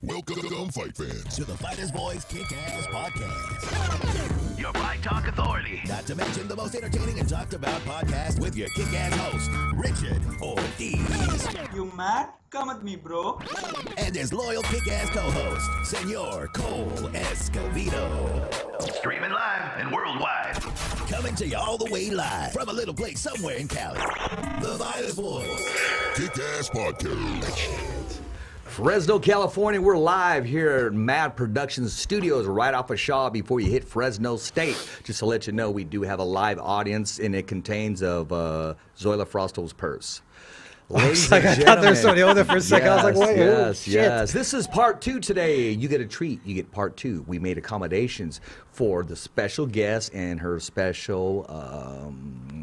Welcome, fight fans, to the Fighters Boys Kick-Ass Podcast. Your Fight Talk authority. Not to mention the most entertaining and talked about podcast with your kick-ass host, Richard Ortiz. You mad? Come at me, bro. And his loyal kick-ass co-host, Senor Cole Escovedo. Streaming live and worldwide. Coming to you all the way live from a little place somewhere in Cali. The Fighters Boys Kick-Ass Podcast. Fresno, California, we're live here at Mad Productions Studios right off of Shaw before you hit Fresno State. Just to let you know, we do have a live audience, and it contains of Zoila Frausto's purse. Ladies and I thought there was somebody over there for a second. I was like, wait, yes. This is part 2 today. You get a treat. You get part 2. We made accommodations for the special guest and her special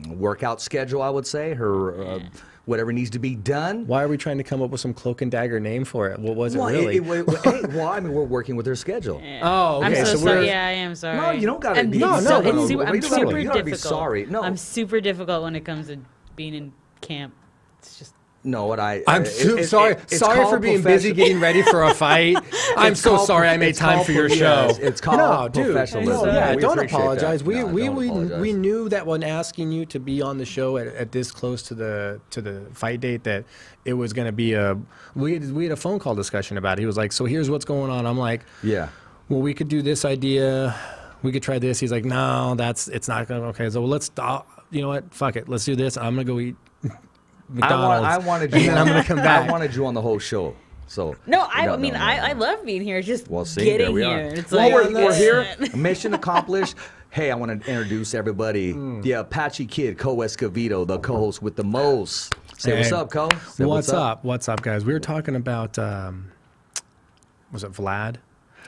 workout schedule, I would say. Her... whatever needs to be done. Why are we trying to come up with some cloak and dagger name for it? What was it really? Well, I mean, we're working with her schedule. Yeah. Oh, okay. I'm so sorry. Yeah, I am sorry. No, you don't got to be. I'm super difficult. Be sorry. No, I'm super difficult when it comes to being in camp. It's just. No, I'm sorry. Sorry for being busy getting ready for a fight. I'm so sorry I made time for your show. It's called professionalism. No, don't apologize. We knew that when asking you to be on the show at this close to the fight date that it was going to be we had a phone call discussion about it. He was like, so here's what's going on. I'm like, yeah. Well, we could do this idea. We could try this. He's like, no, it's not going to. Okay, so let's stop. You know what? Fuck it. Let's do this. I'm going to go eat McDonald's. I wanted you. And I'm gonna come back. I wanted you on the whole show. So I love being here. Just getting here. It's we're here. Mission accomplished. Hey, I want to introduce everybody. The Apache Kid, Cole Escovedo, the co-host with the most. Say what's up, Cole. What's up? What's up, guys? We were talking about was it Vlad?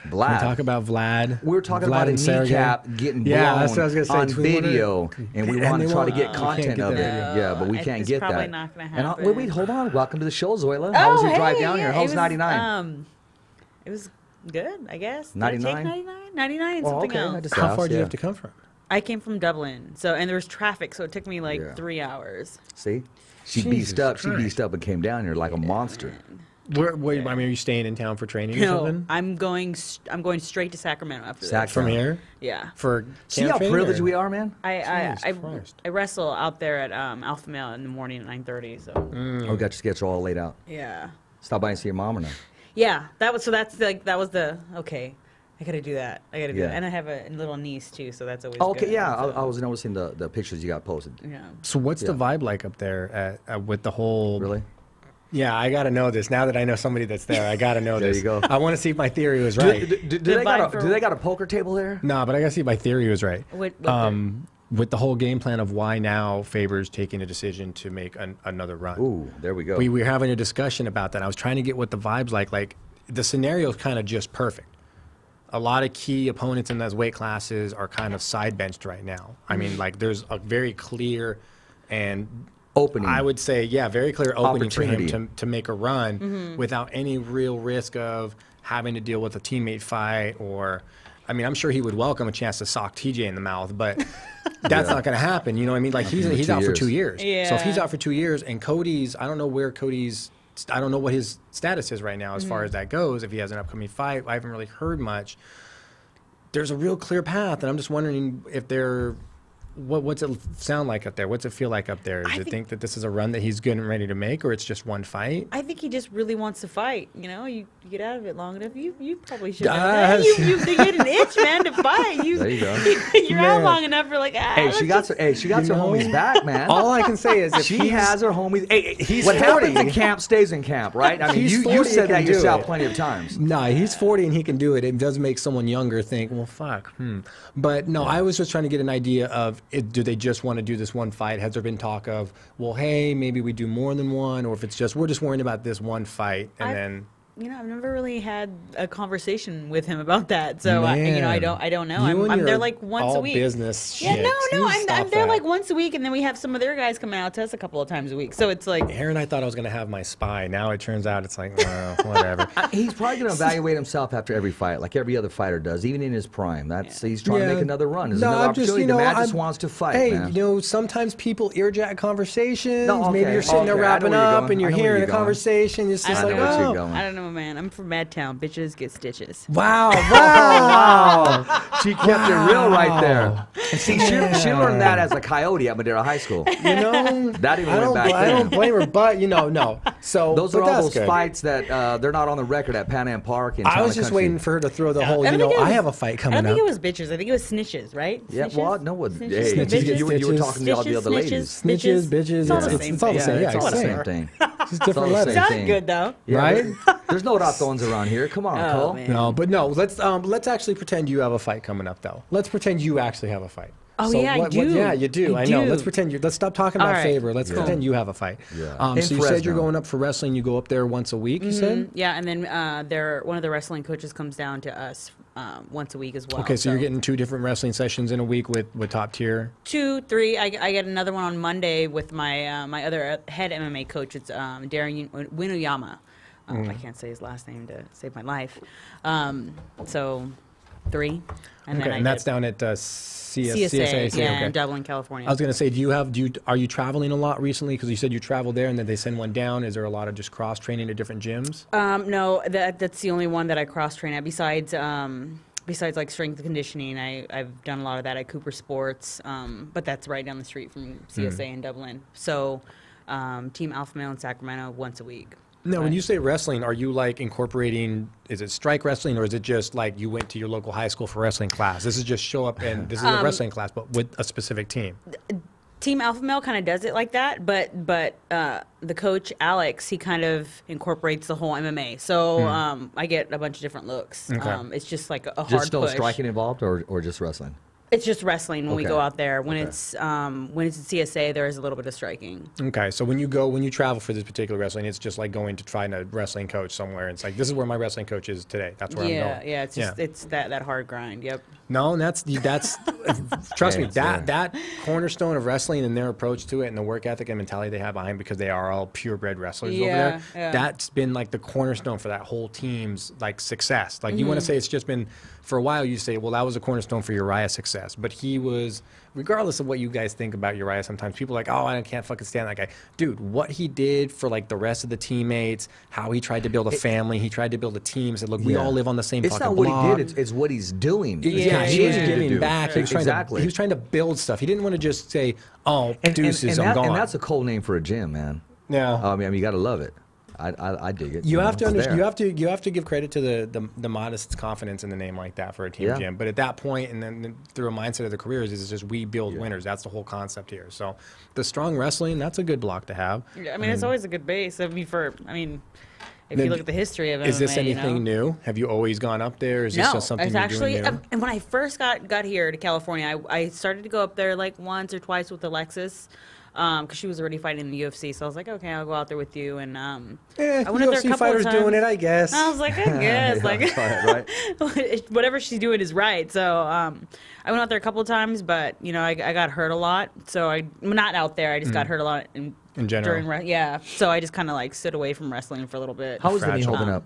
Can we talk about Vlad? We were talking about a kneecap getting blown that's what I was gonna say. on video, and we want to try to get content of it. Yeah, but we can't get that. It's probably not going to happen. And wait, hold on. Welcome to the show, Zoila. How was your drive down here? How's 99? It was good, I guess. 99? 99 and something else. How far do you have to come from? I came from Dublin, and there was traffic, so it took me like 3 hours. See? She beast up and came down here like a monster. Wait, I mean, are you staying in town for training or something? I'm going straight to Sacramento after this. From here? Yeah. See how privileged we are, man? I wrestle out there at Alpha Male in the morning at 9:30. So. Oh, got your schedule all laid out. Yeah. Stop by and see your mom or not? Yeah, that was the okay. I gotta do that. And I have a little niece too, so that's always good. Yeah. I was noticing the pictures you got posted. Yeah. So what's the vibe like up there with the whole? Really? Yeah, I got to know this. Now that I know somebody that's there, I got to know this. There you go. I want to see if my theory was right. Do they got a poker table there? No, but I got to see if my theory was right. With the whole game plan of why now Faber's taking a decision to make another run. Ooh, there we go. We were having a discussion about that. I was trying to get what the vibe's like. Like, the scenario is kind of just perfect. A lot of key opponents in those weight classes are kind of side-benched right now. I mean, like, there's a very clear and... opening. I would say, very clear opening for him to make a run without any real risk of having to deal with a teammate fight or, I mean, I'm sure he would welcome a chance to sock TJ in the mouth, but that's not going to happen. You know what I mean? Like he's out for 2 years. Yeah. So if he's out for 2 years and I don't know what his status is right now as far as that goes. If he has an upcoming fight, I haven't really heard much. There's a real clear path, and I'm just wondering if what's it sound like up there? What's it feel like up there? Does it think that this is a run that he's good and ready to make, or it's just one fight? I think he just really wants to fight. You know, you get out of it long enough, you probably should. You get an itch, man, to fight. There you go. You're out long enough for like. She got her homies back, man. All I can say is if she has her homies. Hey, what happens in camp stays in camp, right? I mean, you said that yourself plenty of times. Nah, he's 40 and he can do it. It does make someone younger think, well, fuck. But no, I was just trying to get an idea of do they just want to do this one fight? Has there been talk of, well, hey, maybe we do more than one, or if it's just we're just worrying about this one fight and then. You know, I've never really had a conversation with him about that, so I don't know. I'm there like once a week. Business shit. Yeah, no, I'm there like once a week, and then we have some of their guys come out to us a couple of times a week. So it's like. Aaron, I thought I was going to have my spy. Now it turns out it's like, whatever. He's probably going to evaluate himself after every fight, like every other fighter does, even in his prime. He's trying to make another run. There's another opportunity. The man just wants to fight. Hey, man. Sometimes people earjack conversations. Maybe you're sitting there wrapping up, and you're hearing a conversation. It's just like, I don't know cinema man. I'm from Madtown. Bitches get stitches. Wow! Wow! She kept it real right there. See, she learned that as a coyote at Madera High School. You know, That even went back I then. don't blame her, but no. So Those but are all that's those good. fights that they're not on the record at Pan Am Park. In I Town was and just Country. waiting for her to throw the whole. I You don't know, think it I was- have a fight coming I up. don't think it was bitches. I think it was snitches, right? Yeah, Snitches? well, no, Snitches? hey, Snitches, you were bitches, talking to all the other snitches, ladies. Snitches, bitches. It's all the same It's all the thing. same. Yeah, it's all the same. same thing. Just different all the letters. same Sounds thing. good though. Yeah, Right? There's no ratones around here. Come on, Oh, Cole. man. No, but no. Let's actually pretend you have a fight coming up, though. Let's pretend you actually have a fight. Oh, yeah, I do. yeah, you do. I I know. do. Let's pretend you. Let's stop talking All about right. favor. Let's pretend you have a fight. Yeah. So you said you're going up for wrestling. You go up there once a week. You said. Yeah, and then one of the wrestling coaches comes down to us once a week as well. Okay, so you're getting 2 different wrestling sessions in a week with top tier. 2, 3. I get another one on Monday with my my other head MMA coach. It's Darren Winuyama. I can't say his last name to save my life. So 3, and Okay, then and that's down at CSA. yeah, Okay. in Dublin, California. I was gonna say, are you traveling a lot recently? Because you said you travel there, and then they send one down. Is there a lot of just cross training at different gyms? No, that's the only one that I cross train at. Besides like strength and conditioning, I've done a lot of that at Cooper Sports, but that's right down the street from CSA in Dublin. So Team Alpha Male in Sacramento once a week. No, when Right. you say wrestling, are you like incorporating? Is it strike wrestling, or is it just like you went to your local high school for wrestling class? This is just show up and this is a wrestling class, but with a specific team. Team Alpha Male kind of does it like that, but the coach Alex, he kind of incorporates the whole MMA. So I get a bunch of different looks. Okay. It's just like a hard Just no push. striking involved, or just wrestling? It's just wrestling when we Okay. go out there. When Okay. it's at CSA, there is a little bit of striking. Okay, so when you travel for this particular wrestling, it's just like going to try a wrestling coach somewhere. And it's like, this is where my wrestling coach is today. That's where I'm going. Yeah, it's just it's that hard grind. Yep. No, and that's trust me, Yeah, that cornerstone of wrestling and their approach to it and the work ethic and mentality they have behind, because they are all purebred wrestlers over Yeah, there. yeah. That's been like the cornerstone for that whole team's like success. Like you want to say it's just been for a while, you say, well, that was a cornerstone for Uriah's success. But he was, regardless of what you guys think about Uriah, sometimes people are like, oh, I can't fucking stand that guy. Dude, what he did for like the rest of the teammates, how he tried to build a family, he tried to build a team, said, look, we all live on the same It's fucking not what block. he did; it's what he's doing. Yeah, It's he what was needed to giving do. back. He was trying Exactly. to. He was trying to build stuff. He didn't want to just say, "Oh, deuces, I'm gone." And that's a cool name for a gym, man. Yeah. I mean, you got to love it. I dig it. You have to it's understand. there. You have to give credit to the modest confidence in the name like that for a team Yeah. gym. But at that point, and then through a mindset of the careers, is just we build winners. That's the whole concept here. So the strong wrestling, that's a good block to have. Yeah, I mean, it's always a good base. If Then you look at the history of MMA, Is this you know? anything new? Have you always gone up there? Is this No, just something it's you're actually. doing new? And when I first got here to California, I started to go up there like once or twice with Alexis, because she was already fighting in the UFC. So I was like, okay, I'll go out there with you. And I went up there a UFC couple fighters of times. doing it, I guess. I was like, I guess, Yeah, like right. whatever she's doing is right. So I went out there a couple of times, but I got hurt a lot. So I'm not out there. I just got hurt a lot In general. yeah. So I just kind of like stood away from wrestling for a little bit. How was the knee Fragile. holding up?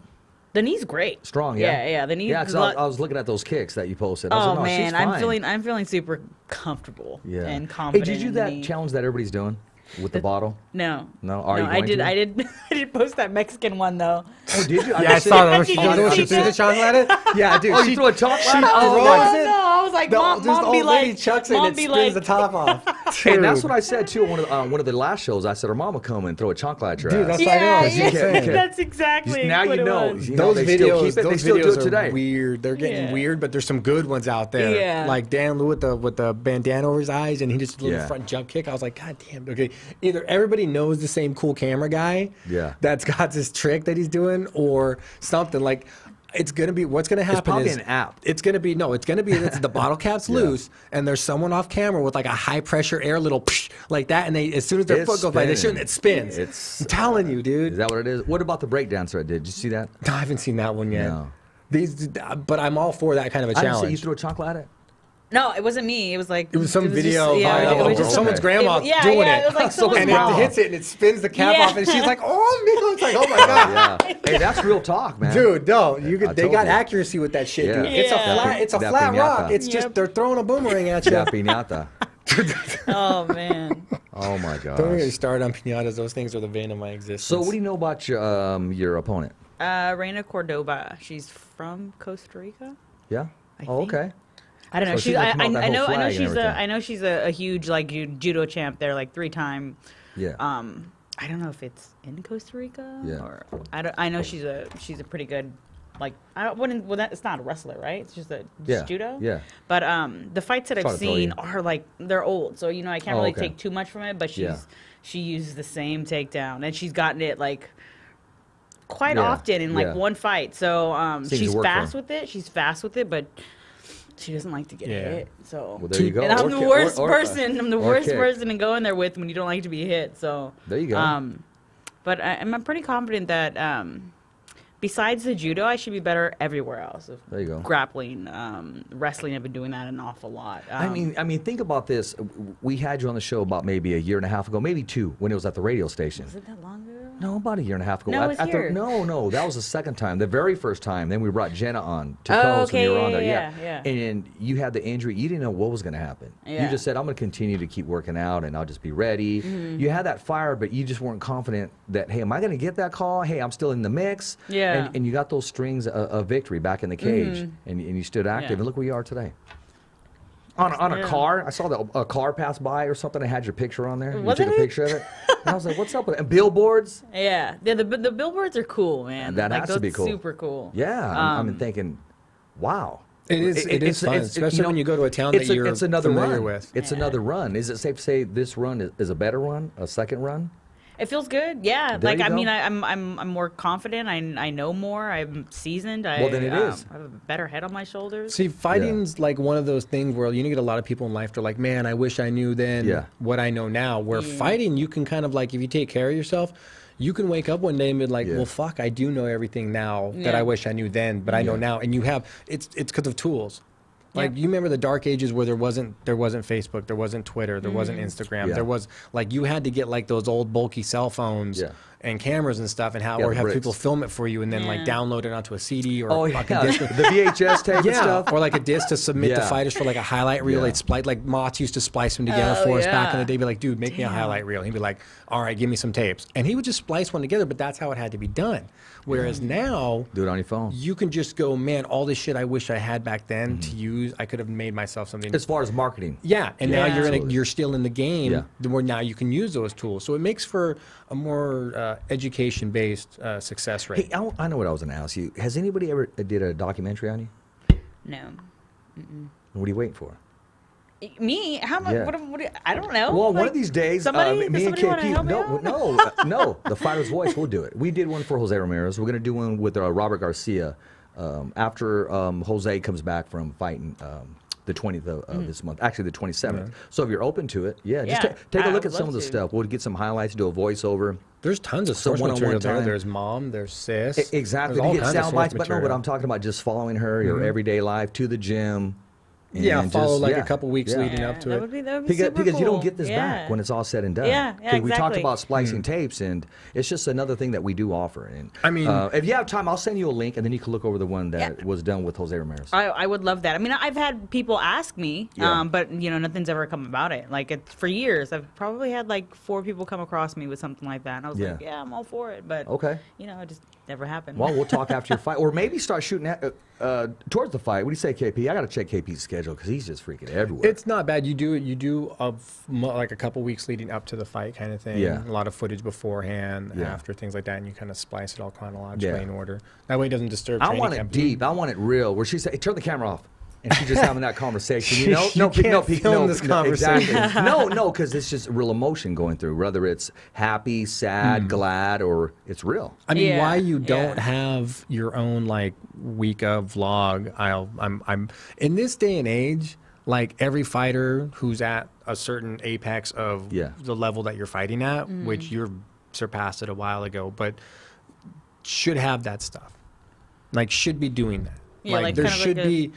The knee's great. Strong, yeah. Yeah. The knee. Yeah, because I was looking at those kicks that you posted. I was Oh like, no, man, she's I'm feeling super comfortable yeah. and confident. Hey, did you in do the that knee. challenge that everybody's doing with the bottle? No. No? Are you I going did. to? I did. I did post that Mexican one though. Oh, did you? Yeah, I saw that. Did She you goes, see she threw the that? chocolate at it. Yeah, dude. Oh, you threw a chocolate? She Oh, throws no, it. I was like, mom This be old lady like, chucks it mom and it be spins like, the top off. And that's Dude. what I said too on one of the last shows. I said, her mama come and throw a chocolate at your Dude, ass. that's what I know. yeah, That's what I'm saying. that's exactly. Now what you it know. was. You know, Those they still videos, keep it. those They still do videos it today. are weird. They're getting Yeah. weird, but there's some good ones out there. Yeah. Like Dan Lou with the bandana over his eyes, and he just did a little Yeah. front jump kick. I was like, God damn. Okay, either everybody knows the same cool camera guy, Yeah. that's got this trick that he's doing, or something like. It's gonna be what's gonna happen probably is an app. It's gonna be the bottle cap's loose and there's someone off camera with like a high pressure air little psh, like that, and they as soon as their It's foot goes by, they spinning. shouldn't. It spins. It's, I'm telling you, dude. Is that what it is? What about the breakdancer I did? Did you see that? I haven't seen that one yet. No. But I'm all for that kind of a I didn't say challenge. you threw a chocolate at it. No, it wasn't me. It was like It was some video Just, yeah, viral it was of just someone's grandma yeah, doing yeah, it. it was like someone's and mom. it hits it and it spins the cap Yeah. off, and she's like, "Oh, Miko!" It's like, "Oh my god, Yeah. Hey, that's real talk, man. dude, no, I they told got you. accuracy with that shit, Yeah. dude. It's Yeah. it's a That flat piñata. rock. It's Yep. just they're throwing a boomerang at you." Yeah, piñata. Oh man. Oh my gosh. Don't get me started on piñatas. Those things are the vein of my existence. So, what do you know about your opponent? Reina Cordova. She's from Costa Rica. Yeah. I Oh, think. okay. I don't know. So she's gonna come out with that I whole know. I flag know and she's a. everything. I know she's a huge like judo champ. There, like 3-time. Yeah. I don't know if it's in Costa Rica. Yeah. Or I know she's a pretty good. Like I wouldn't. Well, it's not a wrestler, right? It's just judo. Yeah. But the fights that Try I've to throw seen you. are like they're old, so I can't Oh, really okay. take too much from it. But Yeah. she uses the same takedown, and she's gotten it like quite Yeah, often in like yeah. one fight. So Seems to she's work for fast her. with it. She's fast with it, but she doesn't like to get Yeah. hit. So Well, there you go. and I'm Or the kick- worst or- person. I'm the or worst kick. person to go in there with when you don't like to be hit. So There you go. But I'm pretty confident that besides the judo, I should be better everywhere else. There you go. Grappling, wrestling. I've been doing that an awful lot. I mean, think about this. We had you on the show about maybe a year and a half ago, maybe 2, when it was at the radio station. was it that long ago? No, about a year and a half ago. No, it was here. No, that was the second time. The very first time. Then we brought Jenna on to Oh, co-host when okay, you were on there. yeah. And you had the injury. You didn't know what was going to happen. You Yeah. just said, I'm going to continue to keep working out and I'll just be ready. Mm-hmm. You had that fire, but you just weren't confident that, hey, am I going to get that call? Hey, I'm still in the mix. Yeah. And you got those strings of victory back in the cage. And you stood active. Yeah. And look where you are today. On a Yeah. car, I saw a car pass by or something. I had your picture on there. You Wasn't took a it? picture of it. And I was like, what's up with it? And billboards? Yeah, the billboards are cool, man. That like, has to those be cool. Super cool. Yeah, I'm thinking, wow. It is fun, especially when you go to a town that you're it's another familiar run. with. It's another run. Is it safe to say this run is a better run, a second run? It feels good. Yeah, There like you I go. mean, I'm more confident. I know more. I'm seasoned. Well, then it is. I have a better head on my shoulders. See, fighting's like one of those things where you get a lot of people in life. They're like, "Man, I wish I knew then Yeah. what I know now." Where fighting, you can kind of like, if you take care of yourself, you can wake up one day and be like, Yeah. "Well, fuck, I do know everything now that Yeah. I wish I knew then, but I know Yeah. now." And you have it's because of tools. Like Yeah. you remember the dark ages where there wasn't Facebook, there wasn't Twitter, there wasn't Instagram, Yeah. there was like you had to get like those old bulky cell phones Yeah. and cameras and stuff, and Yeah, or the have bricks. people film it for you and then like Yeah. download it onto a CD or Oh, a yeah. fucking disc. The VHS tape and Yeah, stuff. or like a disc to submit the Yeah. fighters for like a highlight reel. Yeah. They'd splice, like Mott's used to splice them together Oh, for us back in yeah. the day. Be like, dude, make me a highlight reel. He'd be like, all right, give me some tapes, and he would just splice one together. But that's how it had to be done. Whereas now, Do it on your phone. you can just go, man, all this shit I wish I had back then to use. I could have made myself something. As far as marketing. Yeah, and now Yeah. you're still in the game. Yeah. Where now you can use those tools. So it makes for a more education-based success rate. Hey, I know what I was going to ask you. Has anybody ever did a documentary on you? No, What are you waiting for? me? How much? Yeah. What I don't know. Well, one Like, of these days, somebody, me does and somebody wanna KP. help me No, out? no, the Fighter's Voice. We'll do it. We did one for Jose Ramirez. We're going to do one with Robert Garcia after Jose comes back from fighting the 20th of this month. Actually, the 27th. So if you're open to it, just Yeah, take a I look would at some of love the to. stuff. We'll get some highlights, do a voiceover. There's tons of So source one-on-one material there. time. There's mom, there's sis. Exactly. There's all You get kinds of sound source bites, but no, but material. I'm talking about just following her, your everyday life, to the gym. Yeah, and follow just- like yeah, a couple weeks yeah. leading up to that it. would be Because, super because you don't cool. get this back Yeah. when it's all said and done. Yeah, 'Cause we talked exactly. about splicing tapes, and it's just another thing that we do offer. And I mean- if you have time, I'll send you a link, and then you can look over the one that Yeah. was done with Jose Ramirez. I would love that. I mean, I've had people ask me, Yeah. but nothing's ever come about it. Like for years, I've probably had like 4 people come across me with something like that, and I was like, yeah, I'm all for it, but Okay. it just never happened. Well, we'll talk after your fight, or maybe start shooting towards the fight. What do you say, KP? I got to check KP's schedule because he's just freaking everywhere. It's not bad. You do like a couple weeks leading up to the fight kind of thing. Yeah. A lot of footage beforehand, Yeah. after, things like that, and you kind of splice it all chronologically Yeah. in order. That way it doesn't disturb I training want it camp. deep. I want it real. Where she said, hey, "Turn the camera off," and she's just having that conversation. You know, You can't film this conversation. Exactly. no, because it's just real emotion going through. Whether it's happy, sad, glad, or it's real. I mean, Yeah, why you yeah. don't have your own like week of vlog? I'm in this day and age. Like every fighter who's at a certain apex of Yeah. the level that you're fighting at, which you're surpassed it a while ago, but should have that stuff. Like should be doing that. Yeah, like there kind of should like a- be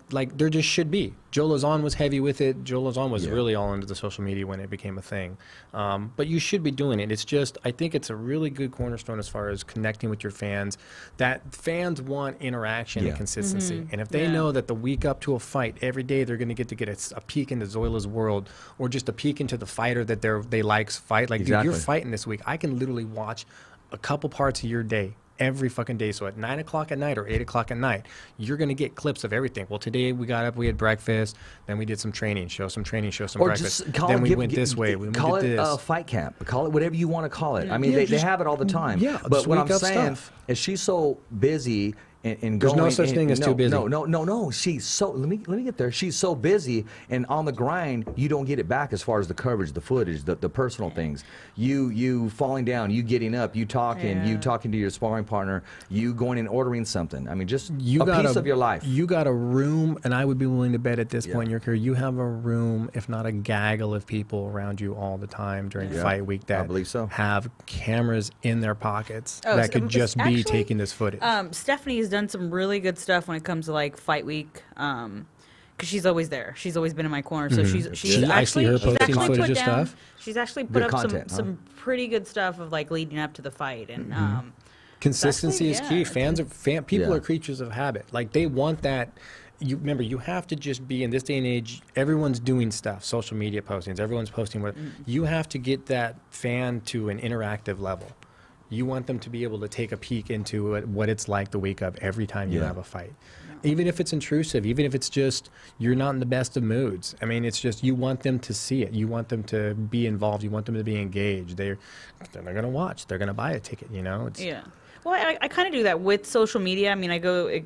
like there just should be. Joe Lozon was heavy with it. Joe Lozon was Yeah. really all into the social media when it became a thing. But you should be doing it. It's just I think it's a really good cornerstone as far as connecting with your fans. That fans want interaction Yeah. and consistency. And if they Yeah. know that the week up to a fight, every day they're going to get a peek into Zoila's world, or just a peek into the fighter that they likes fight. Like, dude, Exactly. you're fighting this week. I can literally watch a couple parts of your day every fucking day. So at 9 o'clock at night or 8 o'clock at night, you're going to get clips of everything. Well, today we got up, we had breakfast, then we did some training, show some breakfast. Then we went this way. We call did it this. a fight camp. Call it whatever you want to call it. I mean, they have it all the time. Yeah, but what I'm just saying stuff. is she's so busy. There's no such thing as too busy. No. She's so. Let me get there. She's so busy and on the grind. You don't get it back as far as the coverage, the footage, the personal things. You falling down, you getting up, you talking to your sparring partner, you going and ordering something. I mean, just a piece of your life. You got a room, and I would be willing to bet at this point in your career, you have a room, if not a gaggle of people around you all the time during fight week that I believe so. have cameras in their pockets that could just be taking this footage. Stephanie's done some really good stuff when it comes to like fight week, because she's always there. She's always been in my corner, so she's actually posting footage put of down, stuff. She's actually put up content, some pretty good stuff of like leading up to the fight, and consistency is key. People Yeah. are creatures of habit. Like they want that. You remember, you have to just be in this day and age. Everyone's doing stuff, social media postings. Everyone's posting what you have to get that fan to an interactive level. You want them to be able to take a peek into what it's like the week of every time you have a fight. Even if it's intrusive, even if it's just you're not in the best of moods. I mean, it's just you want them to see it. You want them to be involved. You want them to be engaged. They're going to watch. They're going to buy a ticket, you know? Well, I kind of do that with social media. I mean, it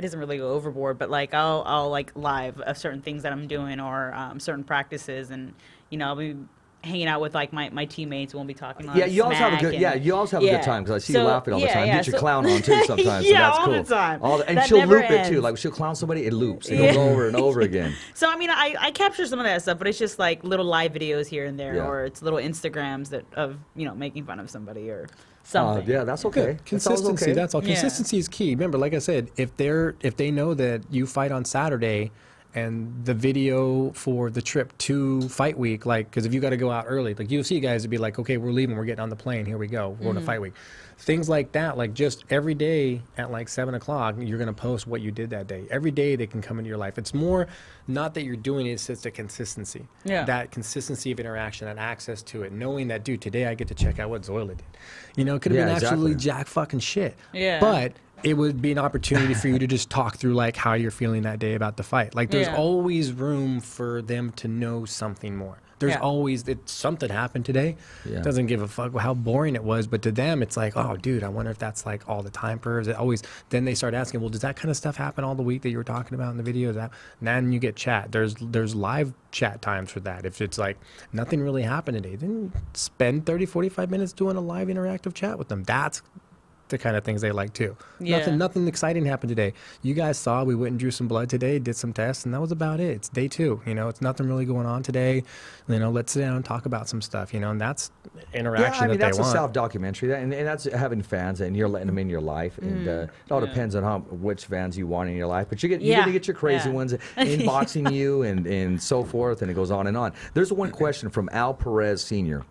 doesn't really go overboard, but like I'll like live certain things that I'm doing or certain practices, and I'll be hanging out with like my teammates. We'll be talking. You always have a good. You always have a good time because I see you laughing all the time. You get your clown on too sometimes. So that's all cool. the time. And that she'll loop ends. it too. Like she'll clown somebody, it loops. It goes over and over again. So I mean, I capture some of that stuff, but it's just like little live videos here and there, or it's little Instagrams of making fun of somebody or something. Yeah, that's okay. Consistency. That's all. Yeah. Consistency is key. Remember, like I said, if they know that you fight on Saturday, and the video for the trip to fight week, like, because if you got to go out early, like UFC guys would be like, okay, we're leaving, we're getting on the plane, here we go, we're going to fight week. Things like that, like just every day at like 7 o'clock, you're going to post what you did that day. Every day they can come into your life. It's more not that you're doing it, it's the consistency. Yeah. That consistency of interaction, that access to it, knowing that, dude, today I get to check out what Zoila did. It could have been absolutely jack fucking shit. Yeah. But it would be an opportunity for you to just talk through like how you're feeling that day about the fight. Like there's always room for them to know something more. There's always something happened today. Yeah. Doesn't give a fuck how boring it was, but to them it's like, oh, dude, I wonder if that's like all the time for. Is it always? Then they start asking, well, does that kind of stuff happen all the week that you were talking about in the video? And then you get chat. There's live chat times for that. If it's like nothing really happened today, then spend 30, 45 minutes doing a live interactive chat with them. That's the kind of things they like too. Yeah. Nothing exciting happened today. You guys saw we went and drew some blood today, did some tests, and that was about it. It's day 2. It's nothing really going on today. Let's sit down and talk about some stuff. And that's interaction that that's they want. a self-documentary, and that's having fans, and you're letting them in your life, and it all depends on which fans you want in your life. But you're going to get your crazy ones inboxing you and so forth, and it goes on and on. There's one question from Al Perez Sr.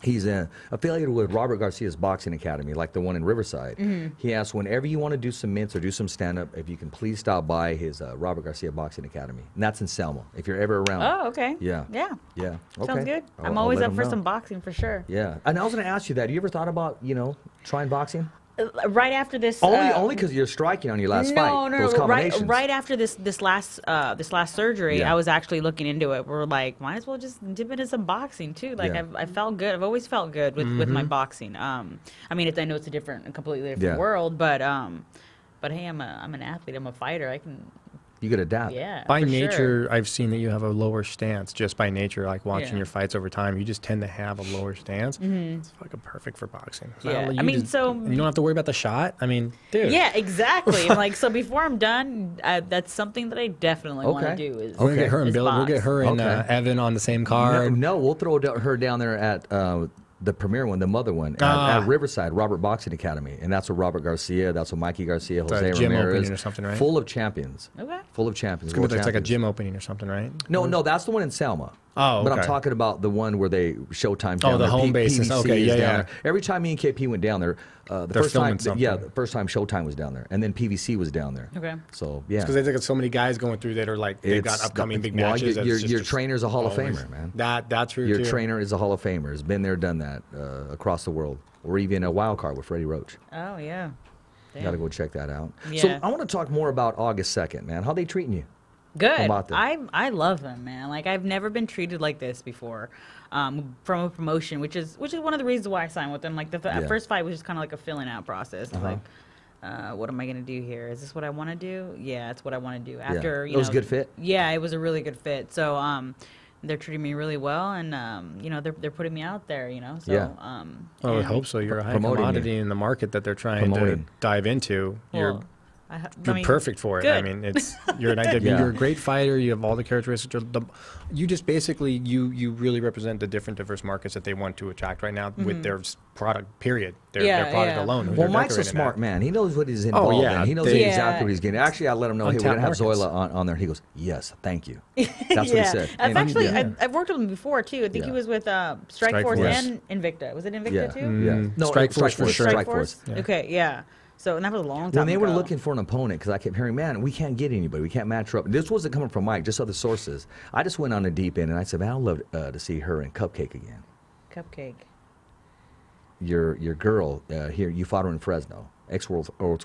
He's affiliated with Robert Garcia's Boxing Academy, like the one in Riverside. He asks, whenever you want to do some mints or do some stand-up, if you can please stop by his Robert Garcia Boxing Academy. And that's in Selma, if you're ever around. Oh, okay. Yeah. Yeah. Okay. Sounds good. I'm I'll always let up him for know. some boxing for sure. Yeah. And I was going to ask you that. You ever thought about, trying boxing? Right after this, Only because you're striking on your last fight. Those combinations. Right after this last surgery, Yeah. I was actually looking into it. We're like, might as well just dip into some boxing too. Like Yeah. I felt good. I've always felt good with my boxing. I mean, I know it's a completely different world, but hey, I'm an athlete. I'm a fighter. I can. You could adapt. Yeah. By for nature, sure. I've seen that you have a lower stance just by nature, like watching Yeah. your fights over time. You just tend to have a lower stance. It's fucking perfect for boxing. Yeah. You I mean, just- so- you don't have to worry about the shot. I mean, dude. Yeah, exactly. I'm like, so before I'm done, that's something that I definitely want to Okay. do. Is We're gonna get her and is Bill. We'll get box. her and Okay. Evan on the same card. No, we'll throw her down there at the premier one, the mother one, at Riverside, Robert Boxing Academy. And that's with Robert Garcia, that's with Mikey Garcia, It's a Jose gym Ramirez. opening or something, right? Full of champions. Okay. Full of champions. It's gonna be world like a champions. gym opening or something, right? No, that's the one in Selma. Oh, But I'm okay. talking about the one where they Showtime's down the there. home bases. PBC Okay, is yeah, down yeah. there. Every time me and KP went down there, the They're first time, filming something. yeah, the first time Showtime was down there, and then PVC was down there. Okay. So yeah, Because they got so many guys going through that are like they've got It's- upcoming big well, matches. Your trainer's a Hall of Famer, man. That's true Your too. trainer is a Hall of Famer. Has been there, done that across the world, or even a wild card with Freddie Roach. Oh yeah. Damn. Got to go check that out. So Yeah. I want to talk more about August 2nd, man. How they treating you? Good. about that? I love them, man. Like I've never been treated like this before, from a promotion, which is one of the reasons why I signed with them. Like the Yeah. first fight was just kind of like a filling out process. Uh-huh. Like, what am I gonna do here? Is this what I want to do? Yeah, it's what I want to do. After It was a good fit? Yeah, it was a really good fit. So they're treating me really well, and they're putting me out there. So Yeah. I would and- hope so. You're a high Promoting commodity you. in the market that they're trying Promoting. to dive into. You're Well, I You're mean, perfect for it. I good. mean, you're an idea. Yeah. You're a great fighter. You have all the characteristics. You just basically you really represent the different diverse markets that they want to attract right now with their product. Period. Their Yeah, product yeah. alone. Well, They're Mike's a decorating smart that. man. He knows what he's involved yeah, in. He knows they- exactly what he's getting. Actually, I let him know, hey, we're going to have Untapped Zoila on there. He goes, yes, thank you. That's what he yeah. said. I've And- actually yeah. I've worked with him before too. I think he Yeah. was with Strike Strike Force Force. and Invicta. Was it Invicta Yeah. too? Yeah. No, Strike Force for sure. Strike Force. Okay, yeah. So and that was a long time When they were ago. looking for an opponent, because I kept hearing, man, we can't get anybody. We can't match her up. This wasn't coming from Mike, just other sources. I just went on the deep end, and I said, man, I'd love to see her in Cupcake again. Cupcake. Your girl here, you fought her in Fresno. Ex-world Oh,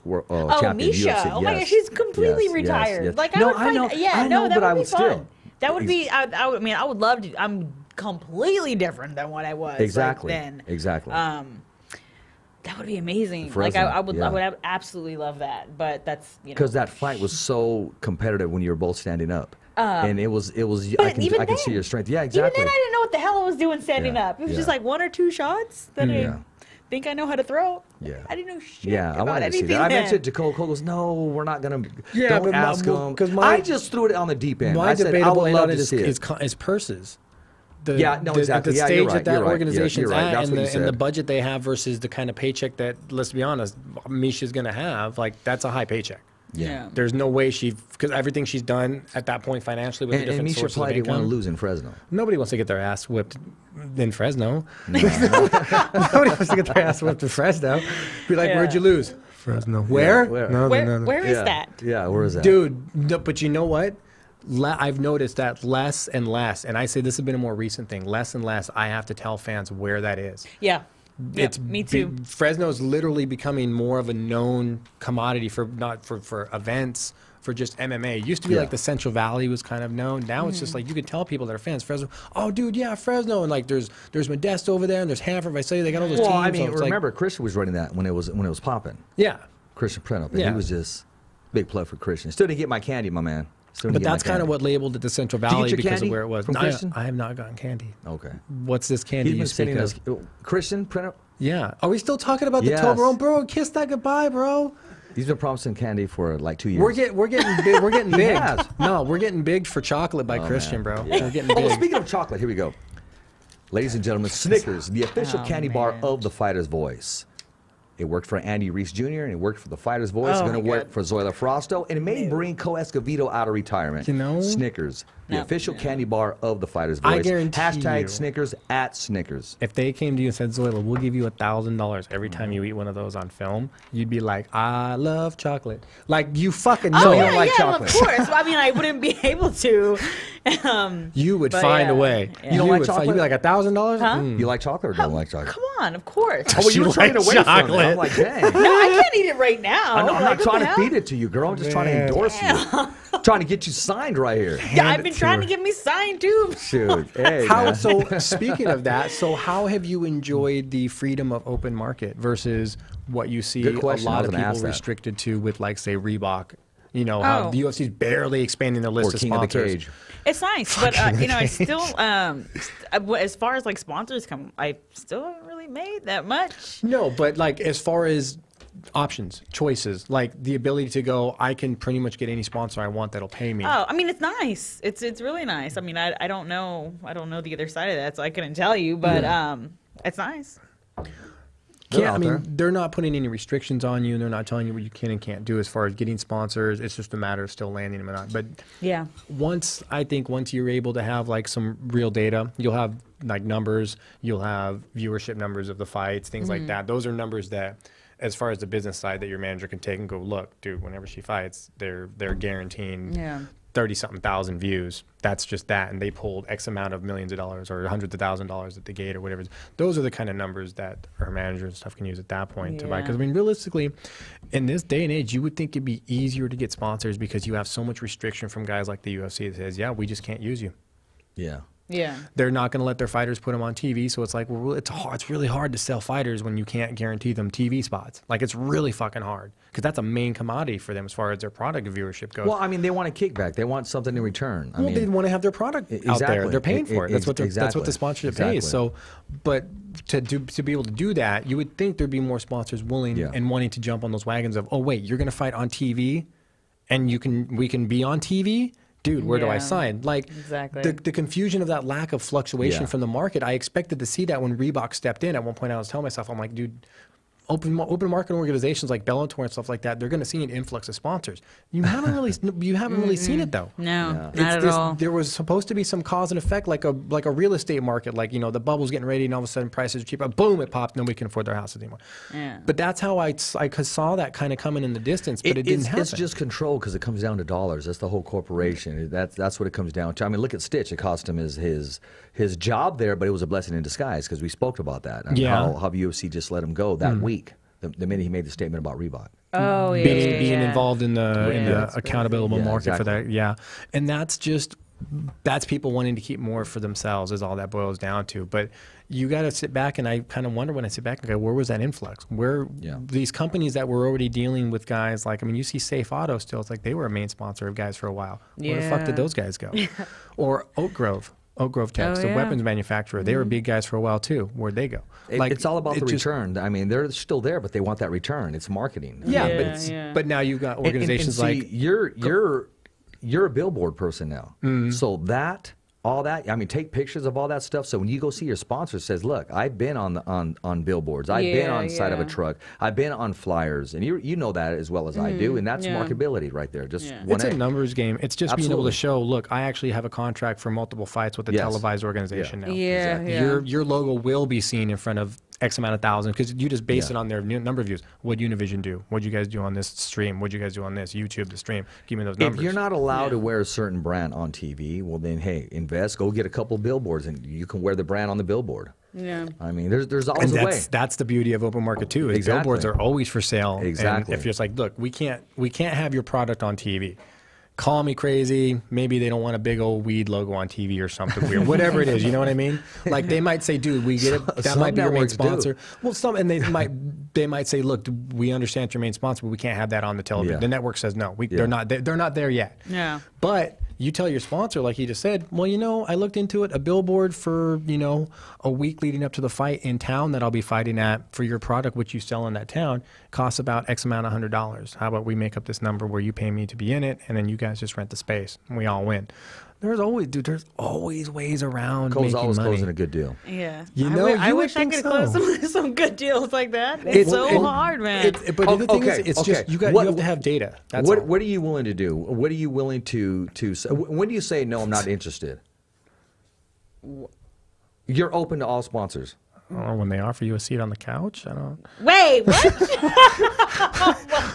champion Misha. UFC. Oh my yes. gosh, she's completely Yes, yes, retired. yes. Like No, I would find, know, yeah, I no, know, that but I would be would fun. still. That would be. I mean, I would love to. I'm completely different than what I was. Exactly. Like, then. Exactly. That would be amazing. Fresno, like I would. yeah. I would absolutely love that. But that's Because that fight was so competitive when you were both standing up, and it was. But I even can see then- your strength. Yeah, exactly. Even then, I didn't know what the hell I was doing standing Yeah, up. It was yeah. just like one or two shots that Yeah. I think I know how to throw. Yeah. I didn't know shit Yeah, I about wanted to see anything that. I then. mentioned it to Cole. Cole goes, "No, we're not gonna. Yeah, don't but ask him." because I just threw it on the deep end. My I said, "I debatable would end love on to is, see it." is purses. Yeah, no, exactly. The Yeah, stage you're right, that that you're right. organization's You're right. at That's and what you the said. budget they have versus the kind of paycheck that, let's be honest, Misha's going to have, like, that's a high paycheck. Yeah. There's no way because everything she's done at that point financially with the And different Misha sources of probably didn't want to income. lose in Fresno. Nobody wants to get their ass whipped in Fresno. Nobody wants to get their ass whipped in Fresno. Be like, Yeah. where'd you lose? Fresno. Where? where? No, Where is Yeah. that? Yeah, where is that? Dude, no, but you know what? I've noticed that less and less, and I say this has been a more recent thing, less and less I have to tell fans where that is. Yeah. It's me too. Fresno's literally becoming more of a known commodity for events, for just MMA. It used to be Yeah. like the Central Valley was kind of known. Now it's just like you can tell people that are fans. Fresno, oh dude, yeah, Fresno, and like there's Modesto over there, and there's Hanford. If I say they got all those Well, teams. I mean, so it's like- remember Christian was running that when it was popping. yeah. Christian Prento, and Yeah. he was just big plug for Christian. Still didn't get my candy, my man. Still didn't But get my that's kind of candy. what labeled it the Central you Valley get your because candy of where it was. from Christian? I have not gotten candy. Okay. What's this candy He's you been speak sending of? us Christian Prento. Yeah. Are we still talking about the Yes. Toblerone, bro? Kiss that goodbye, bro. He's been promising candy for like 2 years. We're getting big. We're getting big. has. No, we're getting big for chocolate by Christian, bro. We're getting Oh, big. speaking of chocolate, here we go. Ladies and gentlemen, Snickers, the official candy bar man. of the Fighter's Voice. It worked for Andy Reese Jr. and it worked for the Fighter's Voice. It's Oh, going to my work God. for Zoila Frosto, and it may bring Co Escovedo out of retirement. You know? Snickers, the No, official no. candy bar of the Fighter's I Voice. guarantee Hashtag you. Snickers at Snickers. If they came to you and said, Zoila, we'll give you $1,000 every time you eat one of those on film, you'd be like, I love chocolate. Like, you fucking know Oh you yeah, don't like yeah, chocolate. of course. I mean, I wouldn't be able to. You would But find a yeah, way. yeah. You don't like would chocolate? You'd be like, $1,000? Huh? You like chocolate or don't like chocolate? Come on, of course. Oh, well, you were She trying to likes away from it. chocolate. I'm like, dang. No, I can't eat it right now. I'm Like, not what trying the to hell? feed it to you, girl. I'm just trying to Man. endorse you. Trying to get you signed right here. Yeah, I've it been to trying her. to get me signed too. Shoot. Hey, How man. so? Speaking of that, so how have you enjoyed the freedom of open market versus what you see Good a question. I lot was of gonna people ask that. restricted to with, like, say, Reebok? You know how Oh. the UFC's barely expanding their list Or of King of the sponsors. Cage. It's nice, but I still, as far as like sponsors come, I still haven't really made that much. No, but like as far as options, choices, like the ability to go, I can pretty much get any sponsor I want that'll pay me. Oh, I mean, it's nice. It's really nice. I mean, I don't know the other side of that, so I couldn't tell you, but it's nice. Well, can't. I out mean, there. they're not putting any restrictions on you, and they're not telling you what you can and can't do as far as getting sponsors. It's just a matter of still landing them or not. But Yeah. once you're able to have like some real data, you'll have like numbers, you'll have viewership numbers of the fights, things like that. Those are numbers that, as far as the business side, that your manager can take and go, look, dude, whenever she fights, they're guaranteeing Yeah. 30-something thousand views. That's just that, and they pulled X amount of millions of dollars or hundreds of $1,000s at the gate or whatever. Those are the kind of numbers that our managers and stuff can use at that point to buy. Because I mean, realistically, in this day and age, you would think it'd be easier to get sponsors because you have so much restriction from guys like the UFC that says, yeah, we just can't use you. Yeah. Yeah. They're not going to let their fighters put them on TV, so it's like, well, it's hard. It's really hard to sell fighters when you can't guarantee them TV spots. Like, it's really fucking hard because that's a main commodity for them as far as their product viewership goes. Well, I mean, they want a kickback. They want something in return. I Well, mean, they want to have their product out there. Exactly. They're paying for it. That's what Exactly. the sponsorship Exactly. pays. So, but to be able to do that, you would think there'd be more sponsors willing Yeah. and wanting to jump on those wagons of, oh wait, you're going to fight on TV, and we can be on TV. Dude, where do I Yeah. sign? Like, Exactly. the confusion of that lack of fluctuation Yeah. from the market, I expected to see that when Reebok stepped in. At one point, I was telling myself, I'm like, dude, open market organizations like Bellator and stuff like that, they're going to see an influx of sponsors. You haven't really seen it though. No, Yeah. not at all. There was supposed to be some cause and effect, like a real estate market, like, you know, the bubble's getting ready and all of a sudden prices are cheap. Boom, it popped. Nobody can afford their houses anymore. Yeah. But that's how I saw that kind of coming in the distance, but it didn't happen. It's just control because it comes down to dollars. That's the whole corporation. That's what it comes down to. I mean, look at Stitch. It cost him his job there, but it was a blessing in disguise because we spoke about that. And Yeah. how UFC just let him go that week, the minute he made the statement about Reebok. Oh, yeah. being yeah. involved in the accountable Yeah, market for exactly. that. Yeah. And that's people wanting to keep more for themselves is all that boils down to. But you got to sit back, and I kind of wonder when I sit back and go, where was that influx? Where Yeah. these companies that were already dealing with guys like, I mean, you see Safe Auto still, it's like they were a main sponsor of guys for a while. Where the fuck did Yeah. those guys go? Or Oak Grove Techs, the yeah. weapons manufacturer, they were big guys for a while too. Where'd they go? It's all about the just- return. I mean, they're still there, but they want that return. It's marketing. Yeah, Yeah, but it's, yeah. but now you've got And organizations see, like you're a billboard person now. So all that, I mean, take pictures of all that stuff. So when you go see your sponsor, says, "Look, I've been on billboards. I've been Yeah, on the side of a yeah. truck. I've been on flyers, and you know that as well as I do, and that's yeah. marketability right there. Just Yeah. It's a 1A. numbers game. It's just being able Absolutely. to show, look, I actually have a contract for multiple fights with a Yes. televised organization now. Yeah, Exactly. yeah. Your logo will be seen in front of X amount of thousands because you just base Yeah. it on their number of views. What'd Univision do? What'd you guys do on this stream? What'd you guys do on this YouTube, the stream? Give me those numbers. If you're not allowed to wear a certain brand on TV, well then, hey, invest. Go get a couple billboards, and you can wear the brand on the billboard. Yeah. I mean, there's always and a way. that's the beauty of open market too. Is Exactly. billboards are always for sale. And Exactly. if you're just like, look, we can't have your product on TV. Call me crazy. Maybe they don't want a big old weed logo on TV or something weird. Whatever it is, you know what I mean? Like they might say, dude, we get it. That Some might be your main networks do. sponsor. Well, and they might say, look, we understand your main sponsor, but we can't have that on the television. Yeah. The network says no. Yeah. They're not there yet. Yeah. But you tell your sponsor, like he just said, well, you know, I looked into it, a billboard for, you know, a week leading up to the fight in town that I'll be fighting at for your product, which you sell in that town, costs about X amount of $100. How about we make up this number where you pay me to be in it, and then you guys just rent the space, and we all win. There's always ways around Cole's making always money. closing a good deal. Yeah. You know, I you would wish I think could so. close some good deals like that. It's so hard, man. But the other thing is, it's just you have to have data. That's all. What are you willing to do? What are you willing to say? When do you say no? I'm not interested. You're open to all sponsors. I don't know, when they offer you a seat on the couch, I don't. Wait, what?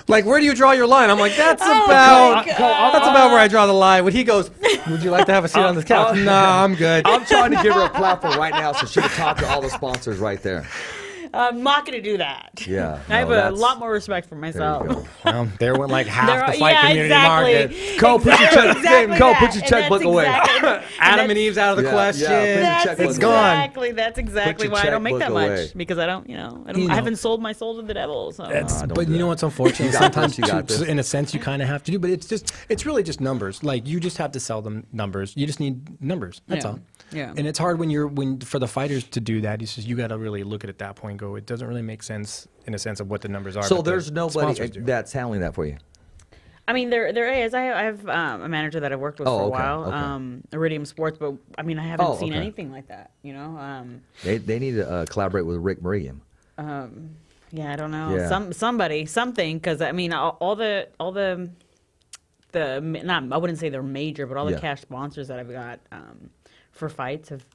Like, where do you draw your line? I'm like, that's Oh about my God. that's about where I draw the line. When he goes, would you like to have a seat on this couch? No, I'm good. I'm trying to give her a platform right now so she can talk to all the sponsors right there. I'm not going to do that. Yeah, I have no, a that's- lot more respect for There myself. you go. Well, there went like half There the are- fight yeah, community exactly. market. Cole, put your check- Exactly Cole, that. put your And checkbook that's away. Adam and Eve's out of the Yeah, question. yeah, That's It's gone. That's exactly your why I don't make that checkbook much away. because I don't, You I know. haven't sold my soul to the devil. So That's, don't but do you know that. what's unfortunate? You got Sometimes, this, you got this. in a sense, you kind of have to do. But it's really just numbers. Like you just have to sell them numbers. You just need numbers. That's Yeah. all. Yeah. And it's hard when for the fighters to do that. It's just you got to really look at it at that point. And go, it doesn't really make sense in a sense of what the numbers are. So but the there's nobody sponsors do. that's handling that for you. I mean, there is. I have a manager that I've worked with Oh, for a okay, while, okay. Iridium Sports, but I mean, I haven't seen okay. anything like that. They need to collaborate with Rick Meridian. Yeah, I don't know. Yeah. Something, because I mean, all the not, I wouldn't say they're major, but all the cash sponsors that I've got for fights have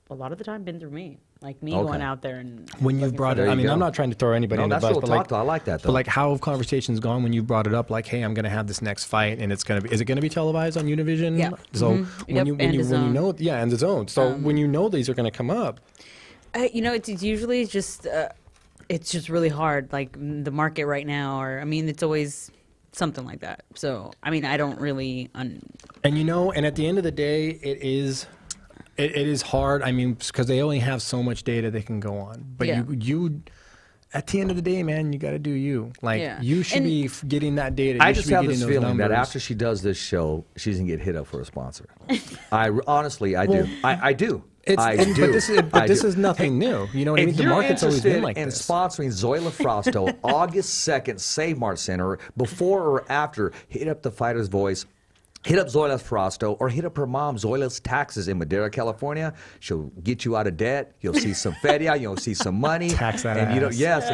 a lot of the time been through me. Like me going out there and when you brought it, I mean, I'm not trying to throw anybody in the bus, but I like that though. But like, how have conversations gone when you brought it up? Like, hey, I'm going to have this next fight, and is it going to be televised on Univision? Yeah. So when you know, and the Zone. So when you know these are going to come up, it's usually just it's just really hard. Like the market right now, or I mean, it's always something like that. So I mean, I don't really. And at the end of the day, it is hard. I mean, because they only have so much data they can go on. But you at the end of the day, man, you got to do you. Like you should be getting that data. I just have this feeling that after she does this show, she's gonna get hit up for a sponsor. I honestly, I do. I do. But this is nothing new. You know what I mean? The market's always been like this. Sponsoring Zoila Frosto, August 2nd, Save Mart Center, before or after, hit up the Fighter's Voice. Hit up Zoila Frosto or hit up her mom, Zoila's Taxes in Madera, California. She'll get you out of debt. You'll see some feria. You'll see some money. Tax that ass. Yes,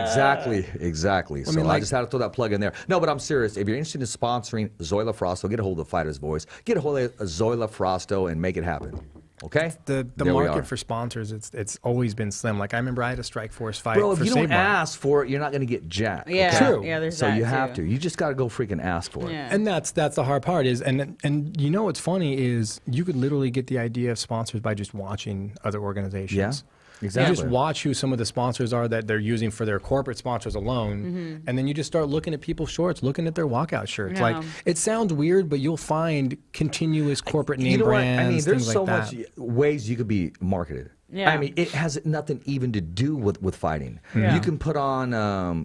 exactly. So I just had to throw that plug in there. No, but I'm serious. If you're interested in sponsoring Zoila Frosto, get a hold of the Fighter's Voice. Get a hold of Zoila Frosto and make it happen. Okay? The market for sponsors, it's always been slim. Like I remember I had a Strikeforce fight. Bro, if you don't ask for it, you're not going to get jack. Yeah, okay? True. Yeah, there's so that you have too. to. You just got to go freaking ask for it. Yeah. And that's the hard part is, and you know what's funny is you could literally get the idea of sponsors by just watching other organizations. Yeah, exactly. You just watch who some of the sponsors are that they're using for their corporate sponsors alone, and then you just start looking at people's shorts, looking at their walkout shirts. Yeah. Like it sounds weird, but you'll find continuous corporate name You know what? brands. I mean, there's things so like much that. ways you could be marketed. Yeah. I mean, it has nothing even to do with fighting. Yeah. You can put on,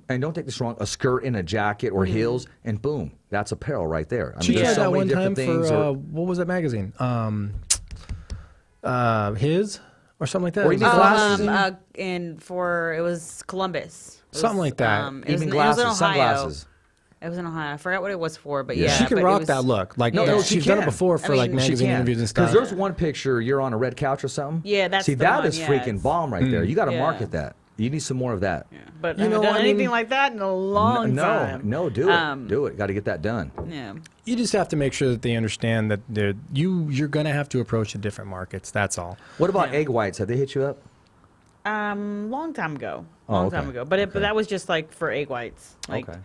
and don't take this wrong, a skirt and a jacket or heels, and boom, that's apparel right there. I mean, She there's tried so that many one time different things. for what was that magazine? His or something like that. Or even glasses. It was Columbus. It Something was, like that. It was, Even it was in glasses, Ohio. sunglasses. It was in Ohio. I forgot what it was for, but Yeah. yeah. She can but rock it was, that look. Like No, she's she done it can. before for I like mean, she magazine interviews and stuff. Because there's one picture, you're on a red couch or something. Yeah, that's See, the that one, is yeah, freaking it's- bomb right there. You got to Yeah. market that. You need some more of that. Yeah, but You I haven't know, done I mean- anything like that in a long time. No, do it. Do it. Got to get that done. Yeah. You just have to make sure that they understand that you're going to have to approach the different markets. That's all. What about egg whites? Have they hit you up? Long time ago. Oh, Long okay. time ago. But that was just like for egg whites. Like, Okay.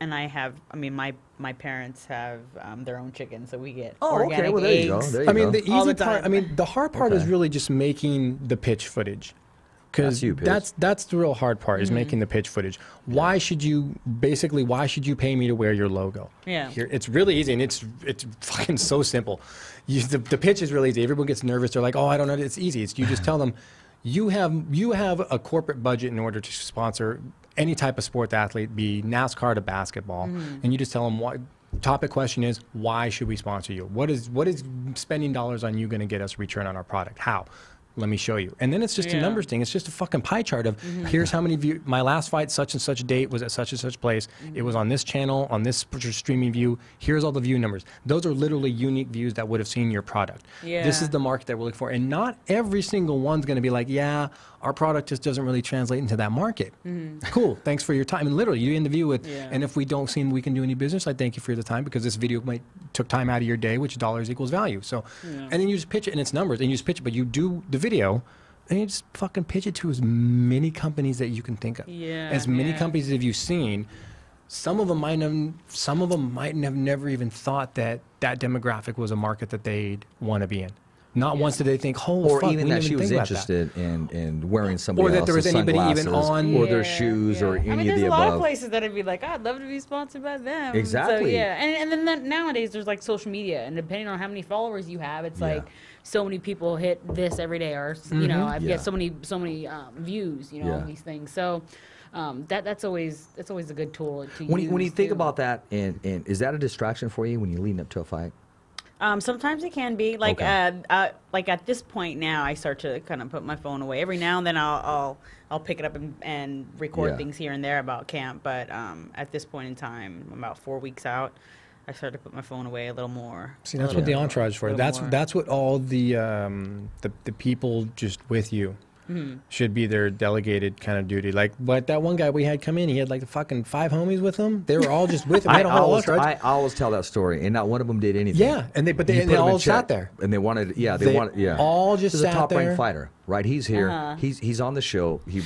And I have. I mean, my parents have their own chicken, so we get Oh, organic okay. Well, there you go. eggs. There you I mean, go. the All easy the part. time. I mean, the hard part is Okay. really just making the pitch footage. That's Because you, Pitch. that's the real hard part is making the pitch footage. Why should you pay me to wear your logo? Yeah. Here, it's really easy and it's fucking so simple. The pitch is really easy. Everyone gets nervous. They're like, oh, I don't know. It's easy. You just tell them, you have a corporate budget in order to sponsor any type of sport athlete, be NASCAR to basketball, and you just tell them what. Topic question is, why should we sponsor you? What is spending dollars on you going to get us return on our product? How? Let me show you. And then it's just a Yeah. numbers thing. It's just a fucking pie chart of here's how many views. My last fight, such and such date, was at such and such place. It was on this channel, on this streaming view. Here's all the view numbers. Those are literally unique views that would have seen your product. Yeah. This is the market that we're looking for. And not every single one's going to be like, yeah, our product just doesn't really translate into that market. Cool. Thanks for your time. And literally, you end the view with, and if we don't seem we can do any business, I thank you for the time because this video took time out of your day, which dollars equals value. So, and then you just pitch it and it's numbers and you just pitch it, but you do the video and you just fucking pitch it to as many companies that you can think of. Yeah, As many yeah. companies as you've seen. Some of them might have never even thought that demographic was a market that they'd want to be in. Not once did they think, oh, Or fuck, even we that didn't she even was think about that. interested in wearing somebody Or that there was else's anybody even sunglasses on- or their shoes or any I mean, of there's the a lot above. of places that I'd be like, I'd love to be sponsored by them. Exactly. So, yeah, and then nowadays there's like social media, and depending on how many followers you have, it's like so many people hit this every day, or you know, I Yeah. get so many views, you know, on these things. So that's always a good tool to use. When you think too. about that, and is that a distraction for you when you're leading up to a fight? Sometimes it can be like Okay. like at this point now I start to kind of put my phone away. Every now and then I'll pick it up and record Yeah. things here and there about camp. But at this point in time, about 4 weeks out, I started to put my phone away a little more. See, that's what the entourage is for. Little That's more. that's what all the people just with you. should be their delegated kind of duty. Like, but that one guy we had come in, he had like the fucking 5 homies with him. They were all just with him. I always tell that story, and not one of them did anything. Yeah, and they all sat there, and they wanted, they all just this sat is a top ranked there. fighter, right? He's here. He's on the show. He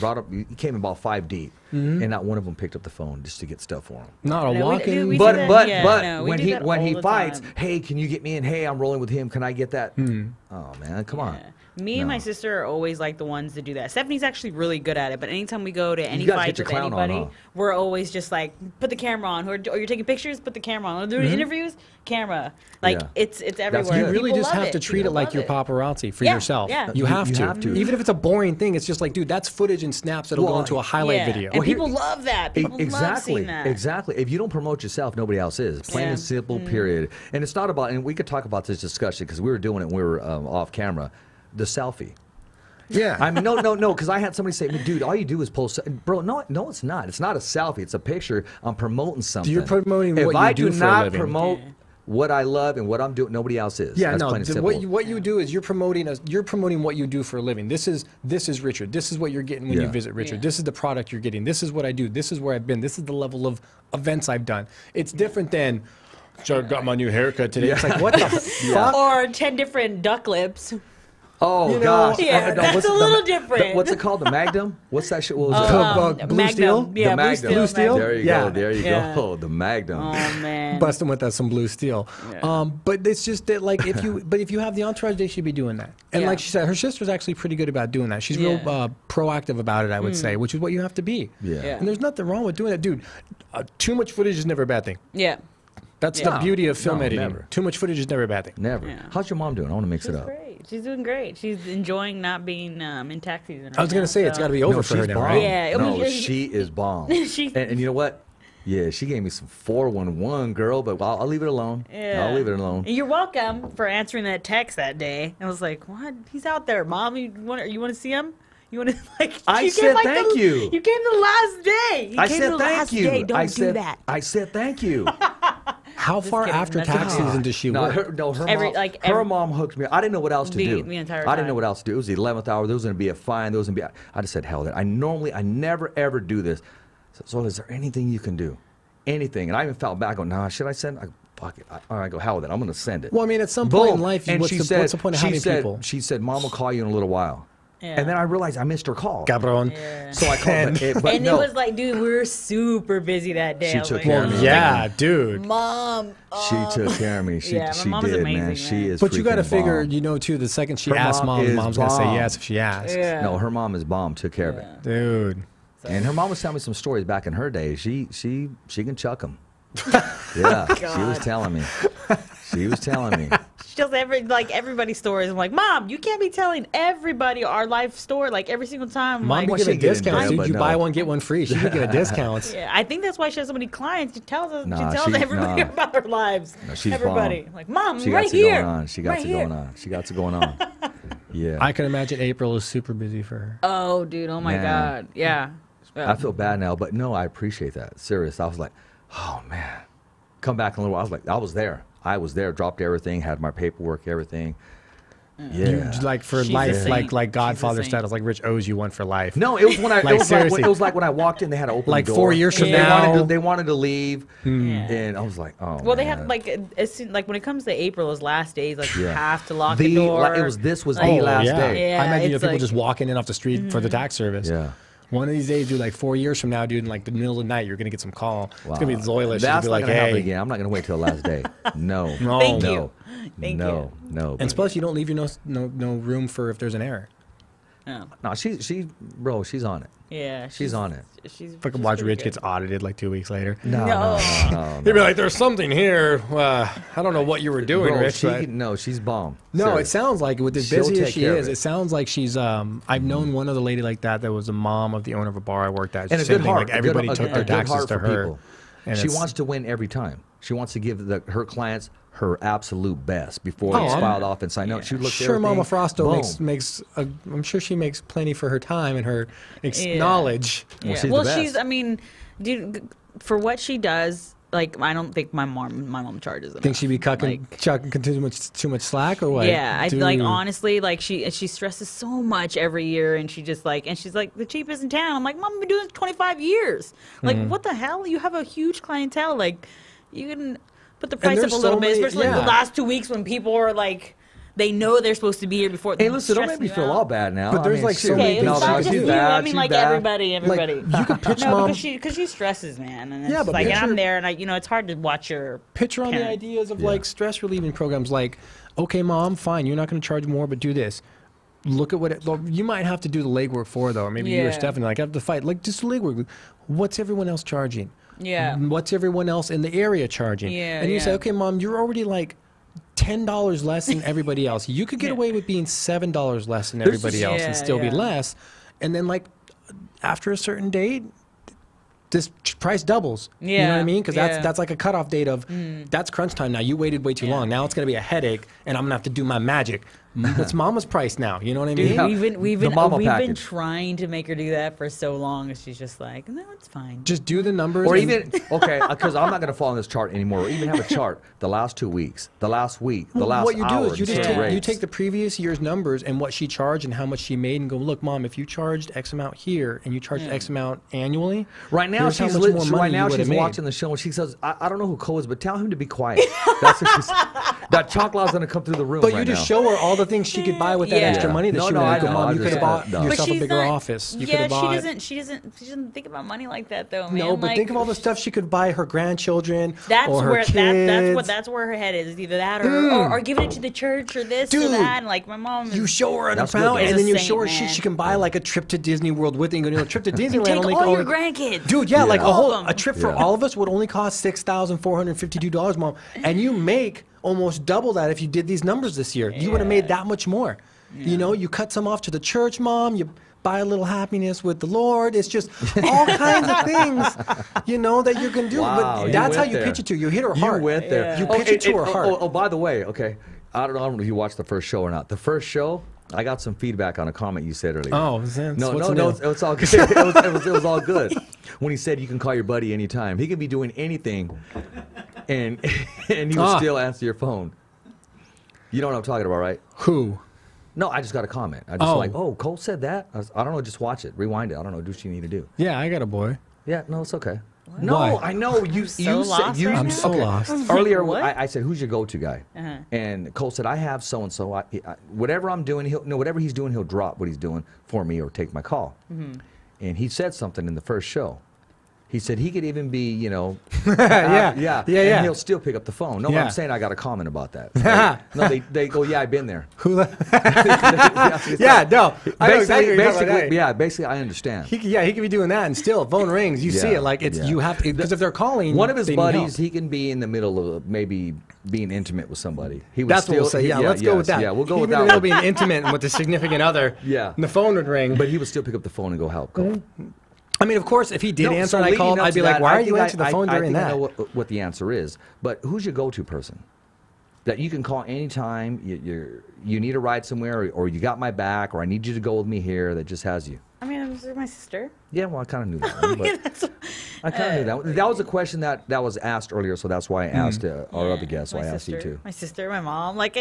came about 5 deep, and not one of them picked up the phone just to get stuff for him. Not a walk-in. When he fights, hey, can you get me in? Hey, I'm rolling with him. Can I get that? Oh man, come on. Me and my sister are always like the ones to do that. Stephanie's actually really good at it, but anytime we go to any guys fights get with your clown anybody, on, huh? we're always just like, put the camera on. Or you're taking pictures, put the camera on. Or doing interviews, camera. Like, it's everywhere. You really People just love have to treat it like your paparazzi for yourself. Yeah. You have to. Even if it's a boring thing, it's just like, dude, that's footage and snaps that'll go into a highlight video. And people love that. People love seeing that. Exactly. If you don't promote yourself, nobody else is. Plain and simple, period. And it's not about, and we could talk about this discussion because we were doing it when we were off camera, the selfie. Yeah. I mean, no, because I had somebody say, dude, all you do is post. Bro, no, it's not. It's not a selfie. It's a picture. I'm promoting something. You're promoting what you do for a living. If I do not promote what I love and what I'm doing, nobody else is. Yeah, That's no. plain and simple. What you do is you're promoting what you do for a living. This is Richard. This is what you're getting when you visit Richard. This is the product you're getting. This is what I do. This is where I've been. This is the level of events I've done. It's different than, so I got my new haircut today. It's like, what the fuck? Or 10 different duck lips. Oh, gosh. Yeah, that's a little different. What's it called? The Magnum? What's that shit? What was it? Blue Magnum. Steel? Yeah, The Magnum. Blue Steel? There you go. There you go. The Magnum. Oh, man. Busting with that some blue steel. But it's just that, like, if you have the entourage, they should be doing that. And like she said, her sister's actually pretty good about doing that. She's real proactive about it, I would say, which is what you have to be. Yeah. And there's nothing wrong with doing that, dude. Too much footage is never a bad thing. Yeah. That's the beauty of film No, editing. never. Too much footage is never a bad thing. Never. Yeah. How's your mom doing? I want to mix it up. Great. She's doing great. She's enjoying not being in tax season. I was going to say, it's got to be over for her she's now, bomb. right? Yeah. No, she is bomb. And you know what? Yeah, she gave me some 411, girl, but I'll leave it alone. Yeah. I'll leave it alone. You're welcome for answering that text that day. I was like, what? He's out there, Mom. You want to see him? You want to, like, I you said came, like, thank you. You came the last day. You I came said the thank last you. Day. Don't do that. I said thank you. How far kidding. after That's tax okay. season does she work? Her mom hooked me. I didn't know what else to do. The entire I didn't know time. what else to do. It was the 11th hour. There was going to be a fine. There was going to be. I just said, hell with it. I never ever do this. So is there anything you can do? Anything? And I even felt back. I go, nah. Should I send? Fuck it. I go, hell with it. I'm going to send it. Well, I mean, at some point in Boom. life, And what's the point of having people? She said, Mom will call you in a little while. Yeah. And then I realized I missed her call. Cabron. Yeah. So I called. But And no. it was like, dude, we were super busy that day. She I was took like, care of me. Yeah, dude. Mom. She took care of me. She Yeah, my mom is did, amazing, man. She man. is. But you got to freaking figure, bomb. you know, too, the second she Her asks mom mom, is mom's going to say bomb. yes if she asks. Yeah. No, her mom is bomb. Took care of it. Dude. And her mom was telling me some stories back in her day. She can chuck them. Yeah, she was telling me. She was telling me. She tells everybody's stories. I'm like, Mom, you can't be telling everybody our life story like every single time. I'm Mom like, be Well, giving she get into discounts, it, dude. but You no. buy one, get one free. She be giving discounts. yeah, I think that's why she has so many clients. She tells us. Nah, she tells she- everybody nah. about her lives. No, she's everybody. bomb. Like, Mom, She right got it here. going on. She got right it here. going on. She got it going on. Yeah. I can imagine April is super busy for her. Oh, dude. Oh my Man. God. Yeah. I feel bad now, but no, I appreciate that. Serious. I was like, oh man. Come back in a little while. I was like, I was there. I was there, dropped everything, had my paperwork, everything. Yeah. You, like for She's a life, saint. like Godfather saint. status, like Rich owes you one for life. No, it was when I Like, it was seriously. it was like when I walked in, they had to open Like the door. 4 years from They now. wanted to leave, Yeah. and I was like, oh. Well, they man. have like as soon, like when it comes to April, those last days, like you Yeah. have to lock the door. This was Like, the last yeah. day. Yeah, I imagine it's people like- just walking in off the street for the tax service. Yeah. One of these days, dude, like 4 years from now, dude, in like the middle of the night, you're gonna get some call. It's gonna be Zoila. She's gonna That's be not like, gonna happen hey. again. I'm not gonna wait till the last day. No. No. Thank no. you. Thank no. you. No. And plus, you don't leave your no room for if there's an error. Oh. No, bro, she's on it. Yeah, She's on it. She's Fucking she's watch pretty Rich good. gets audited like 2 weeks later. No. He'd be like, "There's something here. I don't know what you were doing, Bro, Rich." but- no, she's bomb. No, Serious. it sounds like with as She'll busy as take she care of is, it. it sounds like she's. I've known one other lady like that was a mom of the owner of a bar I worked at. And a Same good thing, heart. Like everybody took their a good taxes heart to for her. people. And She it's- wants to win every time. She wants to give her clients her absolute best before Oh, it's I'm- filed off and signed. No, she looks at Sure, Mama everything. Frosto Boom. makes. I'm sure she makes plenty for her time and her Yeah. knowledge. Well, Yeah. she's Well, the best. she's. I mean, dude, for what she does, like I don't think my mom charges enough. Think she'd be chucking too much slack or what? Yeah, I Dude. like honestly, like she stresses so much every year, and she's like the cheapest in town. I'm like, Mom, I've been doing this 25 years. Like, what the hell? You have a huge clientele. Like, you can put the price up a little bit, especially like the last 2 weeks when people are like. They know they're supposed to be here before. Hey, listen, don't make me feel all bad now. But there's like so many things. things. It's not just you. I mean, like everybody. Like, you could pitch Mom because she stresses, man. And it's Yeah, but like, and picture- I'm there, and it's hard to watch your picture on the parent. ideas of like stress relieving programs. Like, okay, Mom, fine, you're not going to charge more, but do this. Look at what you might have to do the legwork for, though. Or maybe you or Stephanie like have to fight. Like, just the legwork. What's everyone else charging? Yeah. What's everyone else in the area charging? Yeah. And you say, okay, Mom, you're already like $10 less than everybody else. You could get away with being $7 less than everybody else and still be less. And then like after a certain date, this price doubles. You know what I mean? Because that's like a cutoff date of that's crunch time now. You waited way too long. Now it's going to be a headache, and I'm going to have to do my magic. It's Mama's price now. You know what I mean? Dude, we've been trying to make her do that for so long, and she's just like, no, it's fine. Just do the numbers. Or even, okay, because I'm not going to fall on this chart anymore, or even have a chart the last 2 weeks, the last week, the last what you hour. do is you just and you rates. take the previous year's numbers and what she charged and how much she made and go, look, Mom, if you charged X amount here and you charged X amount annually, Right now, here's how she's much more money you would've made. watching the show, and she says, I don't know who Cole is, but tell him to be quiet. That's what she's. That chocolate's going to come through the room But right you just now. show her all the things she could buy with that extra money that No, she no, would I go, know. Mom, I you could have just- bought no. yourself a she's bigger not- office. You could Yeah, have bought. she doesn't think about money like that though, man. No, but like, think of all the stuff she could buy her grandchildren That's or her where kids. that's where her head is. Either that or giving it to the church or this or Dude, that. And like my mom. You show her an That's amount, good, and then you It's a show her saint, she man. can buy like a trip to Disney World with you. A trip to Disneyland take only all your only- grandkids. Dude, yeah, like All of them. a trip for all of us would only cost $6,452, Mom, and you make almost double that if you did these numbers this year. You would have made that much more. You know, you cut some off to the church, Mom. You buy a little happiness with the Lord. It's just all kinds of things, you know, that you can do. Wow, but you that's how went you there. pitch it to her. You hit her heart. You went there. You pitch it to her heart. Oh, by the way, okay. I don't know if you watched the first show or not. The first show, I got some feedback on a comment you said earlier. Oh, Vince, no, what's no, the no, deal? it's all good. it was all good. When he said you can call your buddy anytime, he could be doing anything, and he would still answer your phone. You know what I'm talking about, right? Who? No, I just got a comment. I just like, oh, Cole said that. I don't know. Just watch it, rewind it. I don't know. Do what you need to do. Yeah, I got a boy. Yeah, no, it's okay. Why? No, I know you. so You lost said you. right I'm now? so lost. Earlier, What? I said, "Who's your go-to guy?" And Cole said, "I have so and so. Whatever I'm doing, whatever he's doing, he'll drop what he's doing for me or take my call." And he said something in the first show. He said he could even be, yeah, and yeah. he'll still pick up the phone. No, Yeah. I'm saying I got a comment about that. No, they go, "Yeah, I've been there." Who? Yeah, Yeah, no. I know exactly what you're talking about, basically, right. yeah, basically, I understand. He could be doing that, and still, phone rings. You see Yeah, it like it's yeah. you have to because if they're calling, One of his they need buddies, help. he can be in the middle of maybe being intimate with somebody. He would That's what we'll still- say. he- Yeah, let's go with yes, that. Yeah, we'll go He with would be that. in the one. middle of being intimate with a significant other. Yeah. and the phone would ring. But he would still pick up the phone and go help. Go. I mean, of course, if he did No, answer so and I leading called, up I'd to be like, that, "Why I are you think answering the phone I during think I that?" know what the answer is. But who's your go-to person that you can call anytime you need a ride somewhere, or you got my back, or I need you to go with me here? That just has you. I mean, it was my sister. Yeah, well, I kind of knew that one, but I kind of knew that one. That was a question that was asked earlier, so that's why I asked our other guest. So I asked you too. My sister, my mom, like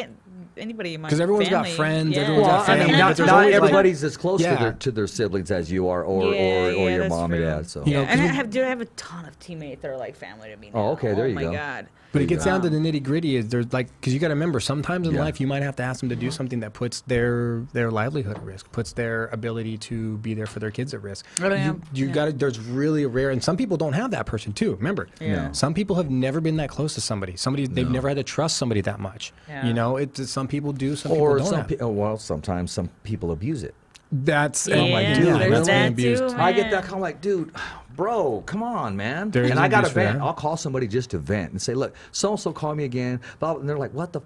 anybody in my 'Cause everyone's got family. friends, Yeah. everyone's got I mean, family, not, but there's not always, like- everybody's as close Yeah. to their siblings as you are, or your that's mom true. and dad. So You know, And I 'cause have a ton of teammates that are like family to me now. Oh, okay, there you my go. God. But it gets down to the nitty gritty. Is there's like because you got to remember sometimes in Yeah. life you might have to ask them to do something that puts their livelihood at risk, puts their ability to be there for their kids at risk. Oh, yeah. You got to. There's really a rare, and some people don't have that person too. Remember, Yeah. some people have never been that close to somebody. They've never had to trust somebody that much. Yeah. You know, some people do, some or people don't. well, sometimes some people abuse it. That's Yeah, oh my there's God, that really too, abused. man. I get that. I'm like, dude, bro, come on, man. There is And I got to abuse for vent. that. I'll call somebody just to vent and say, look, so and so called me again. Blah, blah, and they're like, what the?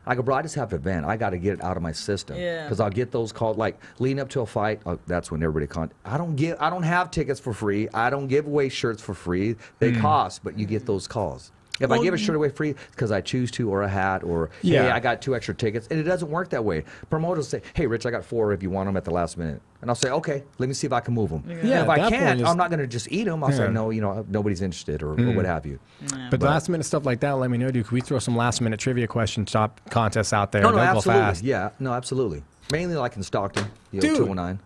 I go, bro, I just have to vent. I got to get it out of my system. Yeah. Because I'll get those calls like leading up to a fight. That's when everybody I don't have tickets for free. I don't give away shirts for free. They cost, but you get those calls. If I give a shirt away free because I choose to, or a hat, or hey, I got 2 extra tickets, and it doesn't work that way. Promoters say, hey, Rich, I got 4 if you want them at the last minute. And I'll say, okay, let me see if I can move them. Yeah, and if I can't, I'm not going to just eat them. I'll say, no, nobody's interested, or what have you. Yeah. But last minute stuff like that, let me know, dude. Can we throw some last minute trivia question contests out there? No, They'll absolutely. go fast. Yeah, no, absolutely. Mainly like in Stockton, Dude. 209.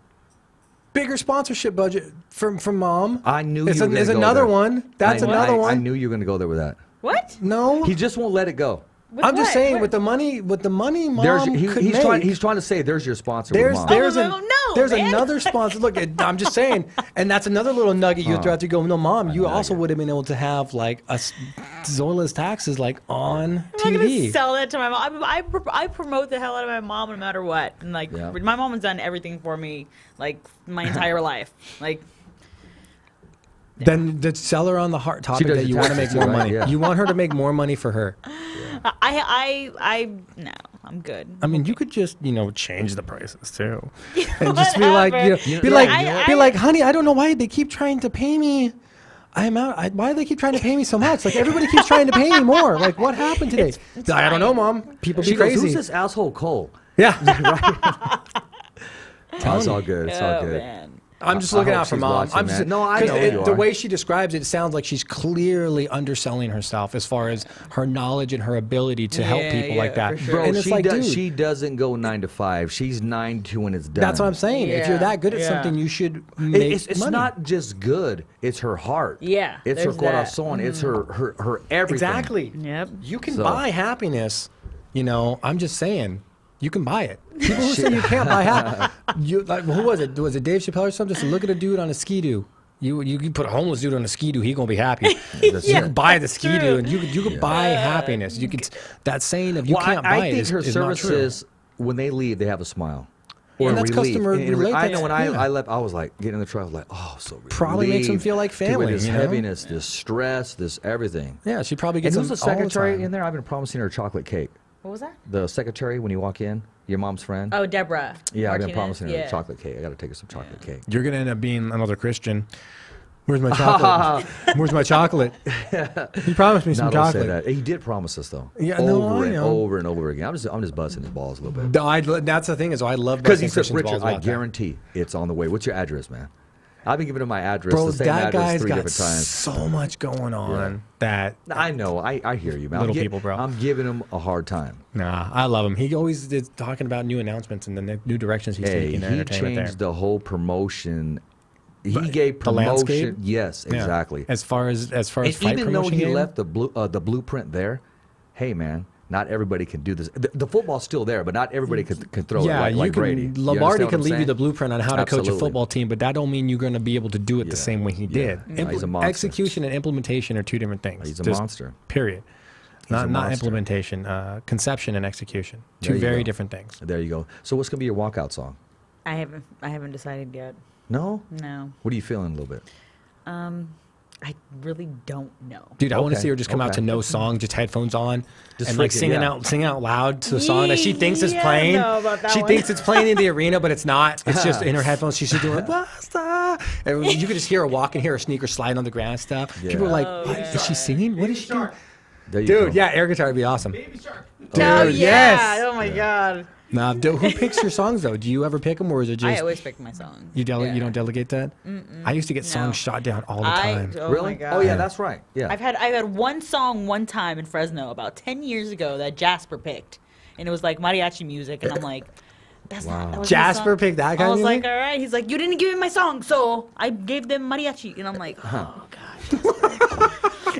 Bigger sponsorship budget from Mom. I knew you were going to There's go another there. one. That's another one. I knew you were going to go there with that. What? No. He just won't let it go. I'm just saying, with the money Mom He's trying to say there's your sponsor. With Mom. There's man. another sponsor. Look, I'm just saying, and that's another little nugget you throw out to go. No, Mom, you also would have been able to have like Zola's taxes like on TV. I'm not gonna sell that to my mom. I promote the hell out of my mom no matter what. And like my mom has done everything for me like my entire life. Like. Then sell her on the heart topic that you want to make more money. Yeah. You want her to make more money for her. No, I'm good. I mean, you could just change the prices too, and just be like, be like, honey, I don't know why they keep trying to pay me. I'm out. Why do they keep trying to pay me so much? Like everybody keeps trying to pay me more. Like what happened today? I don't know, Mom. People be crazy. Who's this asshole Cole? Yeah. It's all good. It's all good. Man. I'm just looking out for Mom. Watching, no, I know the way she describes it, it sounds like she's clearly underselling herself as far as her knowledge and her ability to help people like that. Sure. Bro, and it's she doesn't go 9 to 5. She's 9 to when it's done. That's what I'm saying. If you're that good at something, you should make it's money. not just good. It's her heart. Yeah, It's her corazón. It's her everything. Exactly. Yep. You can buy happiness. I'm just saying. You can buy it. People who say you can't buy happiness. Who was it? Was it Dave Chappelle or something? Just look at a dude on a ski-doo. You can put a homeless dude on a ski-doo. He gonna be happy. You can buy the ski-doo, and you can buy happiness. You can. That saying of you can't buy I think it her is service not true. is when they leave, they have a smile. And that's relief. customer related. I know when I left, I was like getting in the truck, I was like, oh, so relieved. Probably makes them feel like family. This heaviness, this stress, this everything. Yeah, she probably gets. And who's the all secretary time. in there? I've been promising her a chocolate cake. What was that? The secretary when you walk in, your mom's friend. Oh, Deborah. Yeah, I've been Martinez. promising her a chocolate cake. I got to take her some chocolate cake. You're gonna end up being another Christian. Where's my chocolate? Where's my chocolate? He promised me some No, don't say chocolate. that. He did promise us though. Yeah, over I and know. over and over again. I'm just busting his balls a little bit. That's the thing is, I love Because he busting said, Christians' Richard, balls I about that. guarantee it's on the way. What's your address, man? I've been giving him my address, Bro, the same that address guy's 3 got different times. so much going on that. I know. I hear you, man. Little people, bro. I'm giving him a hard time. Nah, I love him. He always is talking about new announcements and the new directions he's taking in he entertainment changed there. the whole promotion. He gave the landscape? promotion. Yes, Yeah. exactly. As far as And fight even though promotion he game, left the blueprint there, hey man, not everybody can do this. The football's still there, but not everybody can throw yeah, it like you can. Brady. You Lombardi understand what can I'm leave you saying? the blueprint on how to coach a Absolutely. football team, but that don't mean you're going to be able to do it the same way he did. No, he's a monster. Execution and implementation are two different things. He's a Just monster. Period. He's a Not monster. implementation. Conception and execution. There Two you very go. different things. There you go. So what's gonna be your walkout song? I haven't decided yet. No. No. What are you feeling a little bit? I really don't know. Dude, I want to Okay, see her just come out to no song, just headphones on, Just and like freaking- yeah. singing out loud to the song that she thinks is Yeah, I playing. don't know about that She one. thinks it's playing in the arena, but it's not. It's just in her headphones. She's just doing basta. And you could just hear her walking, hear her sneakers sliding on the ground and stuff. Yeah. People are like, what? Is she singing? What is she doing? There you Dude, go. yeah, air guitar would be awesome. Oh Dude, yeah! yes. Oh my god! Nah, who picks your songs though? Do you ever pick them, or is it I just always pick my songs. you Yeah. you don't delegate that? I used to get songs shot down all the time. Oh Really? my god! Oh yeah, that's right. Yeah. I've had one song one time in Fresno about 10 years ago that Jasper picked, and it was like mariachi music, and I'm like, that's not. That was my Jasper song. picked that kind I of was music? like, all right. He's like, you didn't give me my song, so I gave them mariachi, and I'm like, oh god.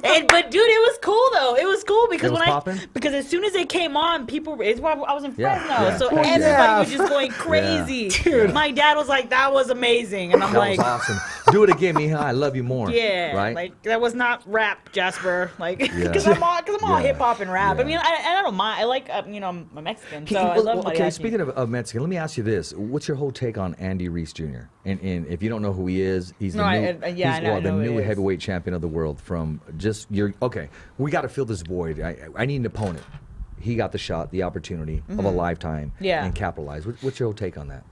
But dude, it was cool though. It was cool because It was poppin'? because as soon as it came on, it's why I was in Yeah, Fresno, yeah. so Well, everybody yeah. was just going crazy. My dad was like, that was amazing, and I'm That like. was awesome. Do it again, Mija. I love you more. Yeah, Right. like that was not rap, Jasper. Like, Yeah. because I'm all Yeah. hip hop and rap. Yeah. I mean, I don't mind. I like, I'm a Mexican, so I Well, love okay, mariachi. speaking of Mexican, let me ask you this: what's your whole take on Andy Reese Jr.? And if you don't know who he is, he's the No, new, yeah, he's, I know the who he new is. heavyweight champion of the world. From just your okay, we got to fill this void. I need an opponent. He got the shot, the opportunity of a lifetime, Yeah. and capitalized. What's your whole take on that?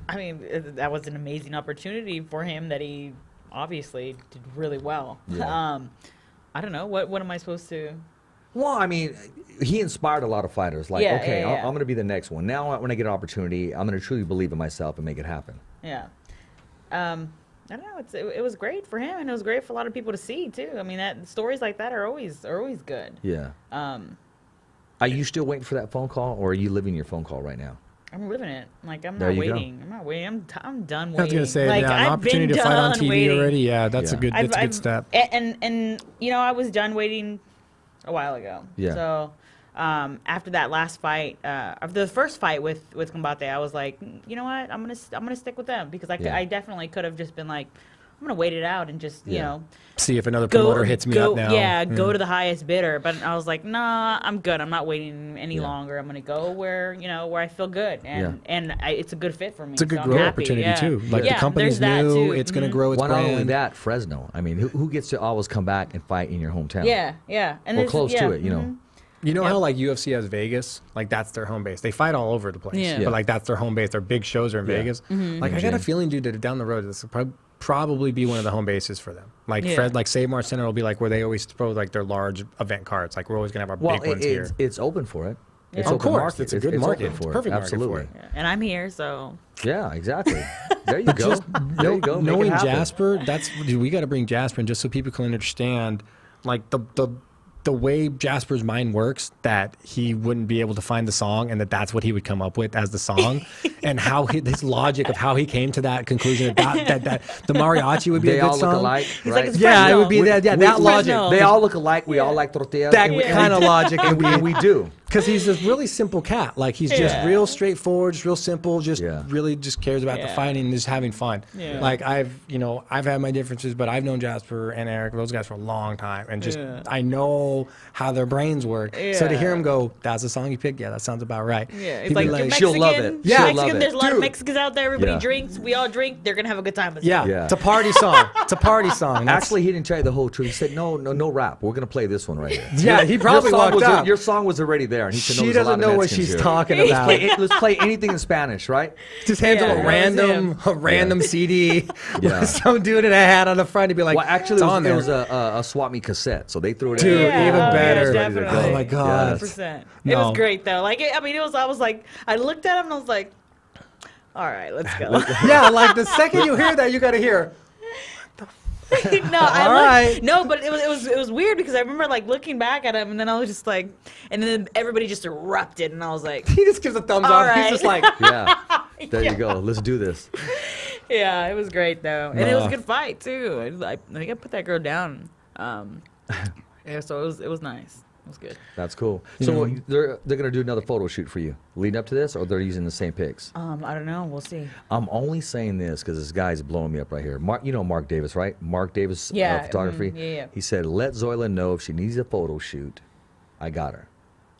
I mean, that was an amazing opportunity for him that he obviously did really well. Yeah. I don't know. What am I supposed to? Well, I mean, he inspired a lot of fighters. Like, Yeah, okay, yeah, yeah. I'm going to be the next one. Now, when I get an opportunity, I'm going to truly believe in myself and make it happen. Yeah. I don't know. It was great for him, and it was great for a lot of people to see too. I mean, stories like that are always good. Yeah. Are you still waiting for that phone call, or are you living your phone call right now? I'm living it. Like I'm There not you go. waiting. I'm not waiting. I'm done waiting. I was gonna say, like, yeah, an I've opportunity been to fight on done TV waiting. already. Yeah, that's a Yeah. good. That's a good step. And you know, I was done waiting a while ago. Yeah. So after that last fight, after the first fight with Combate, I was like, you know what, I'm gonna stick with them because Yeah. I definitely could have just been like, I'm gonna wait it out and just you Yeah. know. See if another promoter hits me up now. Yeah, go to the highest bidder. But I was like, nah, I'm good. I'm not waiting any Yeah. longer. I'm gonna go where I feel good, and it's a good fit for me. It's a good so I'm growth happy, opportunity yeah. too. Like Yeah, the company's there's that new, too. it's going to Mhm. grow its Well, not brand. only that, Fresno. I mean, who gets to always come back and fight in your hometown? Yeah, and Or there's- close yeah, to it, you know. mhm. You know Yep. how like UFC has Vegas, like that's their home base. They fight all over the place, Yeah. Yeah. but like that's their home base. Their big shows are in Yeah. Vegas. Mm-hmm. Like I got a Gym. feeling, dude, that down the road this will probably be one of the home bases for them. Like Yeah. Fred, like Save Mart Center will be like where they always throw like their large event cards. Like we're always gonna have our Well, big ones here. it's open for it. It's Yeah. Of open course, market. it's a good market. Open It's for it. perfect market for Absolutely. it. Yeah, and I'm here, so Yeah, exactly. There you go. There you go. Make it Knowing happen. Jasper, dude, we got to bring Jasper in just so people can understand, like the way Jasper's mind works, that he wouldn't be able to find the song, and that's what he would come up with as the song, and how his logic of how he came to that conclusion that the mariachi would be They a good all song. look alike, like, right? it's Yeah, it Fresno. would be that. Yeah, that logic. Fresno. They all look alike. We all like tortillas. That and we- kind of logic, and we do. because he's this really simple cat. Like he's just Yeah. real straightforward, just real simple, just Yeah. really just cares about the Yeah. fighting and just having fun. Yeah. Like I've had my differences, but I've known Jasper and Eric, those guys, for a long time, and just Yeah. I know how their brains work. So to hear him go, "That's the song you picked," yeah, that sounds about right. yeah, He'd it's be like, you're she'll Mexican. love it. Yeah. She'll Mexican. love it. There's a lot of Dude. Mexicans out there. Everybody Yeah. drinks. We all drink. They're gonna have a good time. yeah, Yeah. it's a party song. It's a party song. That's- Actually, he didn't tell you the whole truth. He said, no rap. We're going to play this one right here. yeah, he probably your song walked was up. Your song was already there. And he said, no, She there's a lot doesn't of know what Mexicans she's here. talking Let's about. let's play anything in Spanish, right? Just hands him Yeah, a random CD Yeah. with some dude in a hat on the front. He'd be like, Well, actually, it's it was, on it there. was a swap me cassette, so they threw it Dude, in. Yeah. even Oh, yeah, better. definitely. Oh my god. 100%. It No. was great though. Like I mean, I was like, I looked at him and I was like, all right, let's go. Yeah, like the second you hear that, you gotta hear. No, All right. No, but it was weird because I remember like looking back at him and then I was just like, and then everybody just erupted and I was like, He just gives a thumbs All up. right. He's just like, Yeah. There you go. Let's do this. yeah, it was great though, and it was a No. good fight too. I think I put that girl down. Yeah, so it was nice. It was good. That's cool. So they're going to do another photo shoot for you leading up to this, or they're using the same pics? I don't know. We'll see. I'm only saying this because this guy's blowing me up right here. Mark, you know Mark Davis, right? Mark Davis Yeah, Photography. yeah. He said, let Zoila know if she needs a photo shoot. I got her.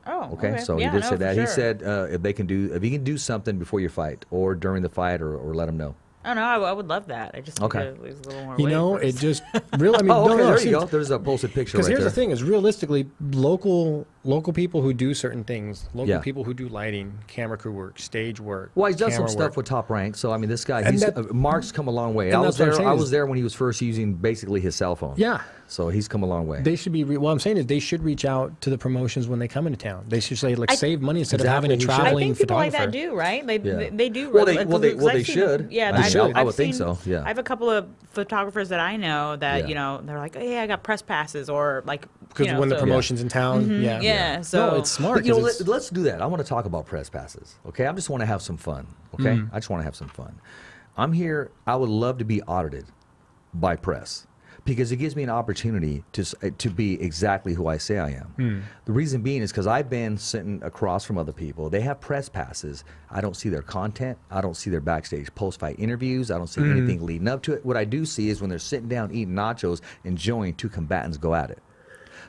Oh, Okay, so yeah, he did no, say for that. Sure. He said if he can do something before your fight or during the fight or let him know. Oh no, I would love that. I just need Okay. to lose a little more you weight know, first. it just really. I mean, Oh, okay, no, there you seriously. go. There's a posted picture right Because here's there. the thing: is realistically, local people who do certain things, local Yeah. people who do lighting, camera crew work, stage work. Well, he's done some camera stuff work. with Top Rank, so I mean, this guy, And he's that- Mark's come a long way. and I was that's what I'm there. saying I is- was there when he was first using basically his cell phone. Yeah. So he's come a long way. They should be. What I'm saying is, they should reach out to the promotions when they come into town. They should say, like, save money instead of having a Exactly, he should. I traveling think people like photographer. that do, right? Yeah. They do. Well, like, they- 'cause well, they- I've well, they seen- should. Yeah, They should. I I've would think seen- so, yeah. I have a couple of photographers that I know that Yeah. they're like, oh yeah, I got press passes or like Because when the so- promotion's in town, yeah. Yeah, so No, it's smart. But, you know, 'cause it's- let's do that. I want to talk about press passes. Okay, I just want to have some fun. Okay, I just want to have some fun. I'm here. I would love to be audited by press because it gives me an opportunity to be exactly who I say I am. The reason being is because I've been sitting across from other people. They have press passes. I don't see their content. I don't see their backstage post-fight interviews. I don't see anything leading up to it. What I do see is when they're sitting down eating nachos, enjoying two combatants go at it.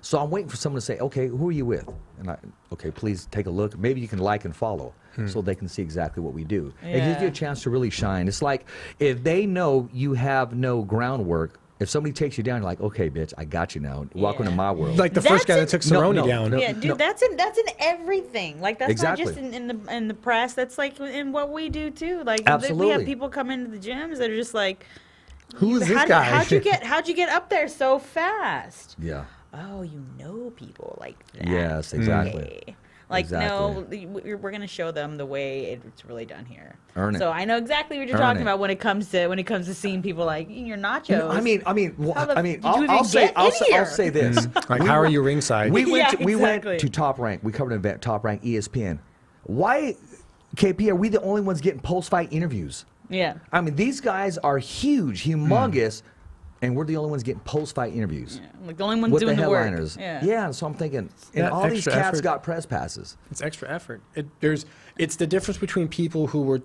So I'm waiting for someone to say, okay, who are you with? And okay, please take a look. Maybe you can like and follow so they can see exactly what we do. It gives you Yeah. a chance to really shine. It's like if they know you have no groundwork, if somebody takes you down, you're like, okay, bitch, I got you now. Welcome to Yeah. my world. like the first guy that That's took No, Cerrone no, down. no. Yeah, dude, that's in everything. Like that's Exactly. not just in the press. That's like in what we do too. Like we Absolutely. have people come into the gyms that are just like, Who is this "How- guy?" How'd you get up there so fast? Yeah. oh, you know people like that. Yes, exactly. Okay. Like, no, we're going to show them the way it's really done here. Earn it. So I know exactly what you're talking about when it comes to seeing people like your nachos. You know, I'll say this. Like, how are you ringside? We went to Top Rank. We covered an event, Top Rank, ESPN. Why, KP, are we the only ones getting post-fight interviews? Yeah. I mean, these guys are huge, humongous, and we're the only ones getting post-fight interviews. Yeah. Like the only ones with doing the the work. headliners. Yeah. So I'm thinking, and all these cats effort. got press passes. It's extra effort. It's the difference between people who were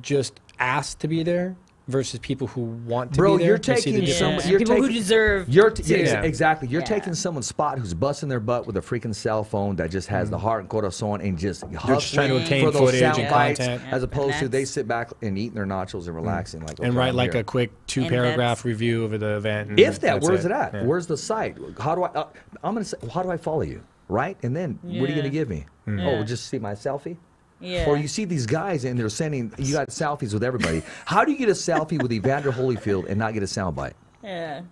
just asked to be there versus people who want to be there. You're taking someone. You're people who deserve. Exactly. You're taking someone's spot who's busting their butt with a freaking cell phone that just has the heart and corazon and just trying to obtain for those footage sound and bites, content. as opposed to they sit back and eating their nachos and relaxing and write like a quick 2-paragraph review of the event. And if that, where's it at? Yeah. Where's the site? How do I? I'm gonna say, how do I follow you? Right, and then what are you gonna give me? Oh, just see my selfie. Yeah. Or you see these guys and they're sending, you got selfies with everybody. How do you get a selfie with Evander Holyfield and not get a soundbite? Yeah.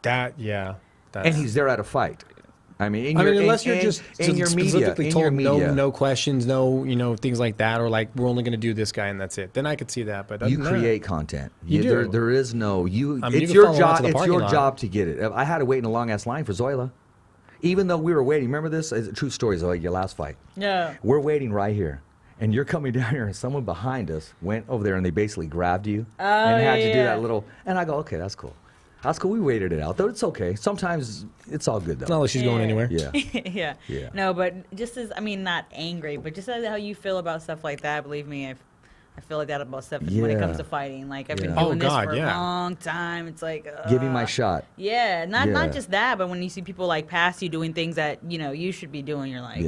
And he's there at a fight. I mean, unless you're just in your specifically media, told in your media. no questions, no things like that, or like we're only going to do this guy and that's it. Then I could see that. But you create content. You do. There is no you. I mean, it's you your job. It's your job to get it. I had to wait in a long ass line for Zoila. Even though we were waiting, remember this? It's a true story, Zoila, your last fight. Yeah. We're waiting right here. And you're coming down here, and someone behind us went over there, and they basically grabbed you and had you do that little. And I go, okay, that's cool. That's cool. We waited it out, though. It's okay. Sometimes it's all good, though. Not like she's going anywhere. Yeah. Yeah. No, but just as not angry, but just as how you feel about stuff like that. Believe me, I feel like that about stuff when it comes to fighting. Like I've been doing this for a long time. It's like give me my shot. Yeah, not just that, but when you see people like pass you doing things that you should be doing, you're like,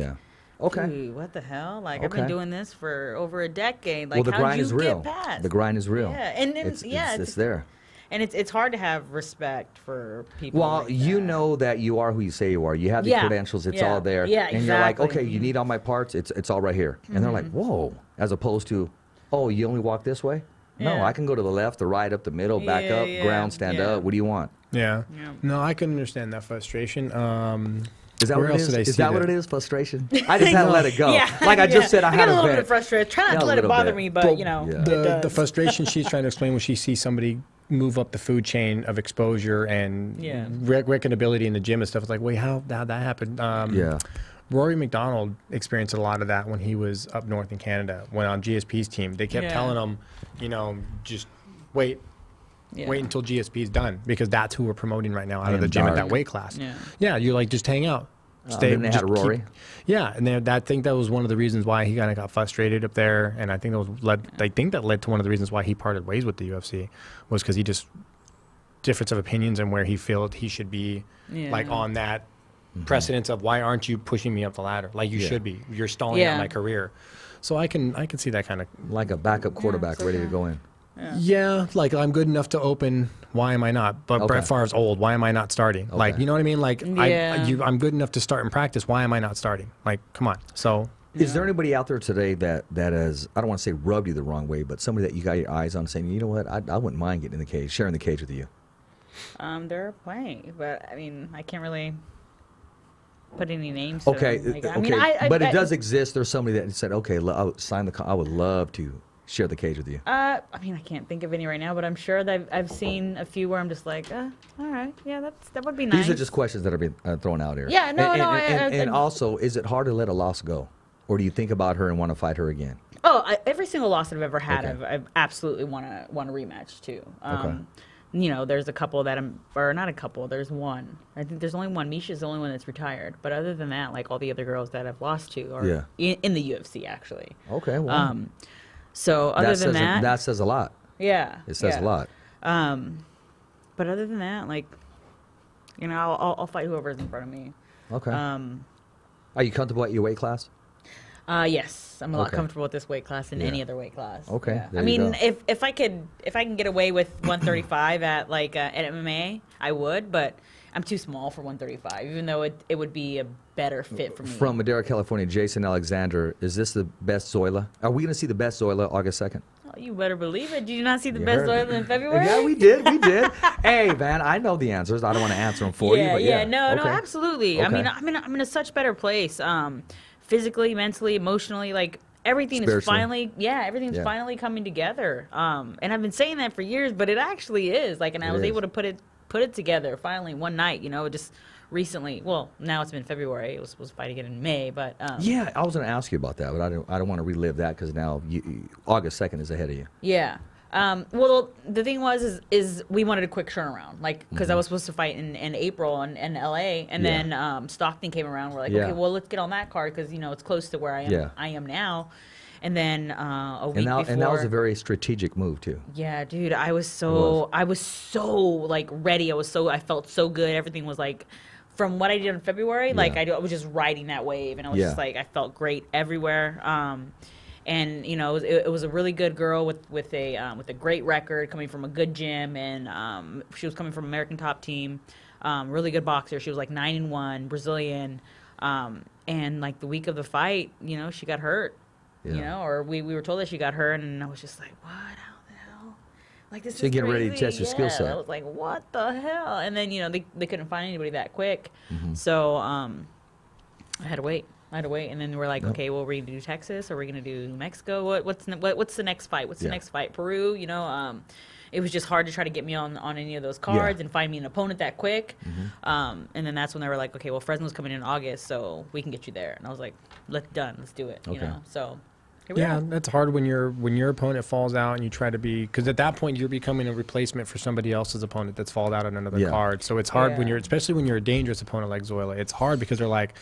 okay. Dude, what the hell? Like I've been doing this for over a decade. Like the grind is real. Get past? The grind is real. Yeah, and it's there. And it's hard to have respect for people. Well, like you know that you are who you say you are. You have the credentials. It's all there. Yeah, and you're like, okay, you need all my parts. It's all right here. And they're like, whoa. As opposed to, oh, you only walk this way? No, I can go to the left, the right, up the middle, back up, ground, stand up. What do you want? Yeah. No, I can understand that frustration. Is that what it is? Is that what it is? Frustration? I just had to let it go. Like I just said, I had a little bit of frustration. Try not to let it bother me, but the frustration she's trying to explain when she sees somebody move up the food chain of exposure and reckonability in the gym and stuff. It's like, wait, how'd that happen? Rory McDonald experienced a lot of that when he was up north in Canada, when on GSP's team. They kept telling him, just wait until GSP is done, because that's who we're promoting right now out of the gym at that weight class. Yeah, you're like, just hang out. Stay. And they had Rory. And I think that was one of the reasons why he kind of got frustrated up there, and I think that led to one of the reasons why he parted ways with the UFC, was because he just difference of opinions and where he felt he should be, like on that precedence of why aren't you pushing me up the ladder like you should be? You're stalling out my career. So I can see that kind of like a backup quarterback ready to go in. Yeah, like I'm good enough to open. Why am I not? But Brett Favre's old. Why am I not starting? Like, you know what I mean? Like, I'm good enough to start in practice. Why am I not starting? Like, come on. So, is there anybody out there today that has, I don't want to say rubbed you the wrong way, but somebody that you got your eyes on saying, you know what, I wouldn't mind getting in the cage, sharing the cage with you? There are plenty, but I mean, I can't really put any names to them. But it does exist. There's somebody that said, okay, I'll sign I would love to share the cage with you. I mean, I can't think of any right now, but I'm sure that I've seen a few where I'm just like, all right, yeah, that would be nice. These are just questions that are being thrown out here. Yeah, and also, is it hard to let a loss go, or do you think about her and want to fight her again? Oh, every single loss that I've ever had, I've absolutely want a rematch too. There's a couple that not a couple. There's one. I think there's only one. Misha's the only one that's retired. But other than that, like all the other girls that I've lost to are in the UFC actually. Okay. Well. So other than that, that says a lot. Yeah. It says a lot. But other than that, like, I'll fight whoever's in front of me. Okay. Are you comfortable at your weight class? Yes, I'm a lot comfortable with this weight class than any other weight class. Okay. Yeah. I mean, if I can get away with 135 at MMA, I would, but I'm too small for 135, even though it would be a better fit for me. From Madera, California, Jason Alexander, is this the best Zoila? Are we going to see the best Zoila August 2nd? You better believe it. Did you not see the You best heard oil it. in February? Yeah, we did. Hey, man, I know the answers. I don't want to answer them for you. But No, okay. absolutely. Okay. I'm in a such better place, physically, mentally, emotionally, like everything is Spiritually. everything's finally coming together. And I've been saying that for years, but it actually is. Like, and I was able to put it together finally one night. You know, just recently. Well, now it's been February. It was supposed to fight again in May, but Yeah, I was going to ask you about that, but I don't want to relive that because now August 2nd is ahead of you. yeah. Well, the thing was is we wanted a quick turnaround, like because I was supposed to fight in April in LA, and then Stockton came around. We're like, okay, well, let's get on that card because it's close to where I am now. And then a week before, and that was a very strategic move too. Yeah, dude, I was so like ready. I felt so good. Everything was like, from what I did in February, like I was just riding that wave, and I was just like, I felt great everywhere. And it was a really good girl with a great record, coming from a good gym, and she was coming from American Top Team, really good boxer. She was like 9-1, Brazilian, and like the week of the fight, she got hurt. Or we were told that she got hurt, and I was just like, what? How the hell? Like, this is you're getting crazy. ready to test your skill set. I was like, what the hell? And then they couldn't find anybody that quick, so I had to wait. And then we're like, okay, well, we're gonna do Texas, or we're gonna do New Mexico. What's the next fight? What's the next fight? Peru? It was just hard to try to get me on any of those cards and find me an opponent that quick. And then that's when they were like, okay, well, Fresno's coming in August, so we can get you there. And I was like, let's do it. So. Yeah, that's hard when your opponent falls out and you try to be, because at that point you're becoming a replacement for somebody else's opponent that's fallen out on another card. So it's hard when especially when you're a dangerous opponent like Zoila. It's hard because they're like,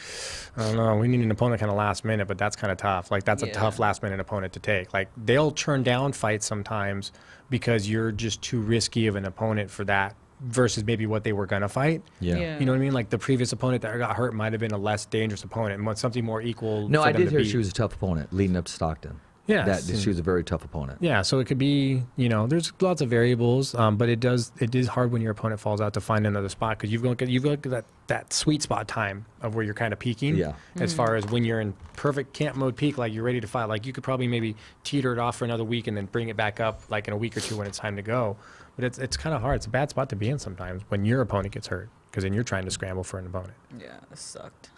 I don't know, we need an opponent kind of last minute, but that's kind of tough. Like that's a tough last minute opponent to take. Like they'll turn down fights sometimes because you're just too risky of an opponent for that, versus maybe what they were gonna fight. Yeah. You know what I mean? Like the previous opponent that got hurt might have been a less dangerous opponent and something more equal. No, for I them did to hear beat. she was a tough opponent leading up to Stockton. Yeah, she was a very tough opponent. Yeah, so it could be, there's lots of variables, but it is hard when your opponent falls out to find another spot because you've got that sweet spot time of where you're kind of peaking. Yeah. As far as when you're in perfect camp mode peak, like you're ready to fight, like you could probably maybe teeter it off for another week and then bring it back up like in a week or two when it's time to go. But it's kind of hard. It's a bad spot to be in sometimes when your opponent gets hurt because then you're trying to scramble for an opponent. Yeah, it sucked.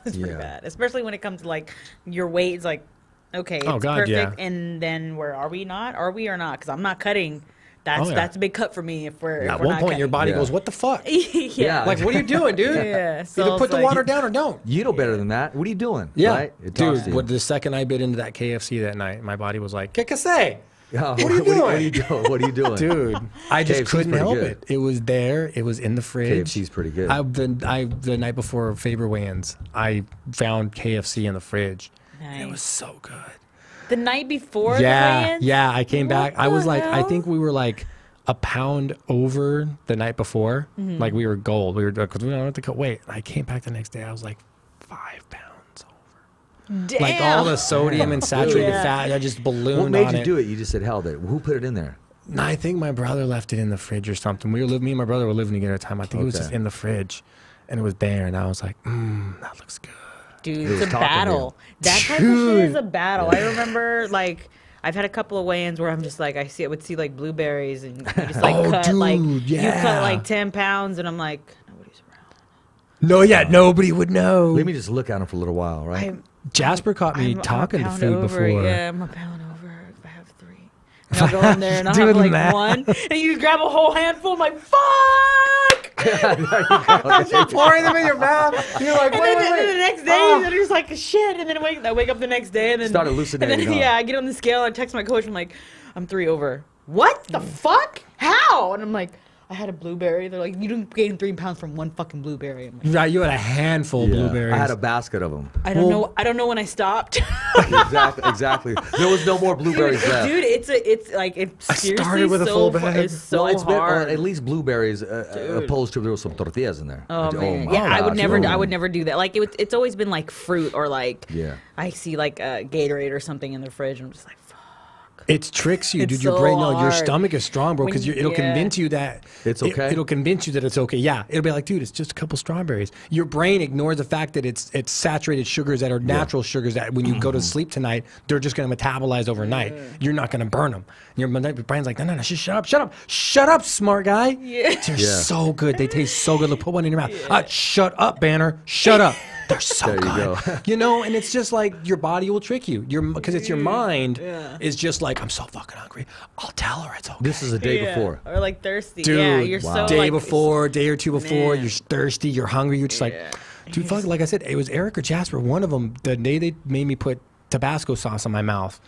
It's pretty bad, especially when it comes to like your weight. It's like, okay, it's perfect, and then where are we not? Are we or not? Because I'm not cutting. That's a big cut for me if we're at we're one not point cutting. your body goes, what the fuck? Yeah. Like, what are you doing, dude? Yeah. So Either put it's the like- water down or don't. You know better than that. What are you doing? Yeah. Right? It talks to Dude, you. the second I bit into that KFC that night, my body was like, ¿Qué say? What are you doing? What are you doing? What are you doing? Dude, I just KFC's couldn't pretty help good. it. It was there. It was in the fridge. KFC's pretty good. The night before Faber weigh-ins, I found KFC in the fridge. Nice. It was so good. The night before the Yeah, weigh-ins? yeah. I came back. I was the like, I hell? think we were like a pound over the night before. Mm-hmm. Like we were gold. We were because we don't have to cut weight. I came back the next day. I was like 5 pounds over. Damn. Like all the sodium and saturated Yeah. fat, I just ballooned What made on you it. do it? You just said, hell, who put it in there? No, I think my brother left it in the fridge or something. Me and my brother were living together at the time. I think it was Okay. just in the fridge, and it was there. And I was like, that looks good. Dude, was it's a talking to battle. That type of shit is a battle. I remember, like, I've had a couple of weigh-ins where I'm just like, I would see like blueberries, and you just like Oh, cut like dude, you yeah. cut like 10 pounds, and I'm like, nobody's around. No, nobody would know. Let me just look at him for a little while, right? Jasper caught me I'm talking a to pound food over. before. Yeah, I'm a pound over if I have 3. And I'll go in there and I'll Doing have like that. 1, and you grab a whole handful. I'm like, fuck! Pouring them in your mouth. You're like, And then the next day, you're just like, shit. And then I wake up the next day, and then Start hallucinating, And then, huh? yeah, I get on the scale and I text my coach. I'm like, I'm 3 over. What the fuck? How? And I'm like, I had a blueberry. They're like, you didn't gain 3 pounds from 1 fucking blueberry. I'm like, Right, you had a handful of blueberries. I had a basket of them. I don't know. I don't know when I stopped. Exactly. There was no more blueberries left. Dude, it's seriously started with a so full fu- bag. It's so Well, it's been, hard. at least blueberries, opposed to there was some tortillas in there. Oh man, my yeah, I would gosh, never, oh. I would never do that. Like it's always been like fruit or like, Yeah. I see like a Gatorade or something in the fridge, and I'm just like, fuck. It tricks you, It's dude. Your so brain, no, your hard. stomach is strong, bro, because it'll convince you that It's okay. It'll convince you that it's okay. Yeah, it'll be like, dude, it's just a couple strawberries. Your brain ignores the fact that it's saturated sugars that are natural sugars that when you go to sleep tonight, they're just going to metabolize overnight. You're not going to burn them. Your brain's like, no, just shut up, smart guy. Yeah. They're so good. They taste so good. Look, put one in your mouth. Shut up, Banner. Shut up. They're so There you good. go. You know, and it's just like your body will trick you. Because it's your mind is just like, I'm so fucking hungry. I'll tell her it's okay. This is the day before. Or like thirsty. Dude, yeah, you're so day like, before, day or two before, Man. you're thirsty, you're hungry, you're just like, dude, fuck, like I said, it was Eric or Jasper, one of them, the day they made me put Tabasco sauce on my mouth.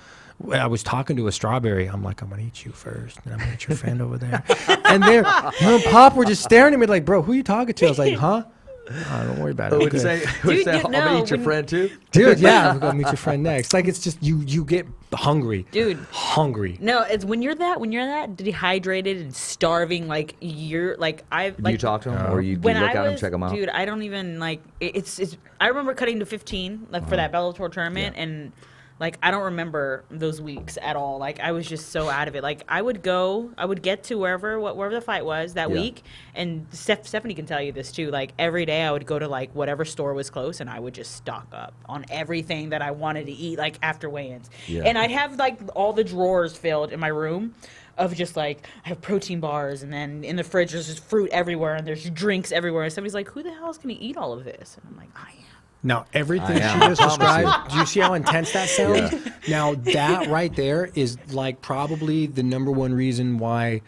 I was talking to a strawberry. I'm like, I'm gonna eat you first, and I'm gonna eat your friend over there. And her and Pop were just staring at me like, bro, who you talking to? I was like, huh? Oh, don't worry about it. Would say, Dude, I'm you gonna know, eat your when- friend too. Dude, yeah, we're gonna meet your friend next. Like, it's just you get hungry, Dude. hungry. No, it's when you're that dehydrated and starving, like you're like Do you talk to him or you when look I at him, was, check him out? dude, I don't even like it's. I remember cutting to 15 like for that Bellator tournament, and like I don't remember those weeks at all. Like I was just so out of it. Like I would get to wherever the fight was that week, and Stephanie can tell you this too. Like every day I would go to like whatever store was close, and I would just stock up on everything that I wanted to eat like after weigh-ins. Yeah. And I'd have like all the drawers filled in my room of just like I have protein bars, and then in the fridge there's just fruit everywhere, and there's drinks everywhere. And somebody's like, "Who the hell is going to eat all of this?" And I'm like, "I am." Now, everything I she am. just I promise described, do you see how intense that sounds? Yeah. Now, that right there is like probably the #1 reason why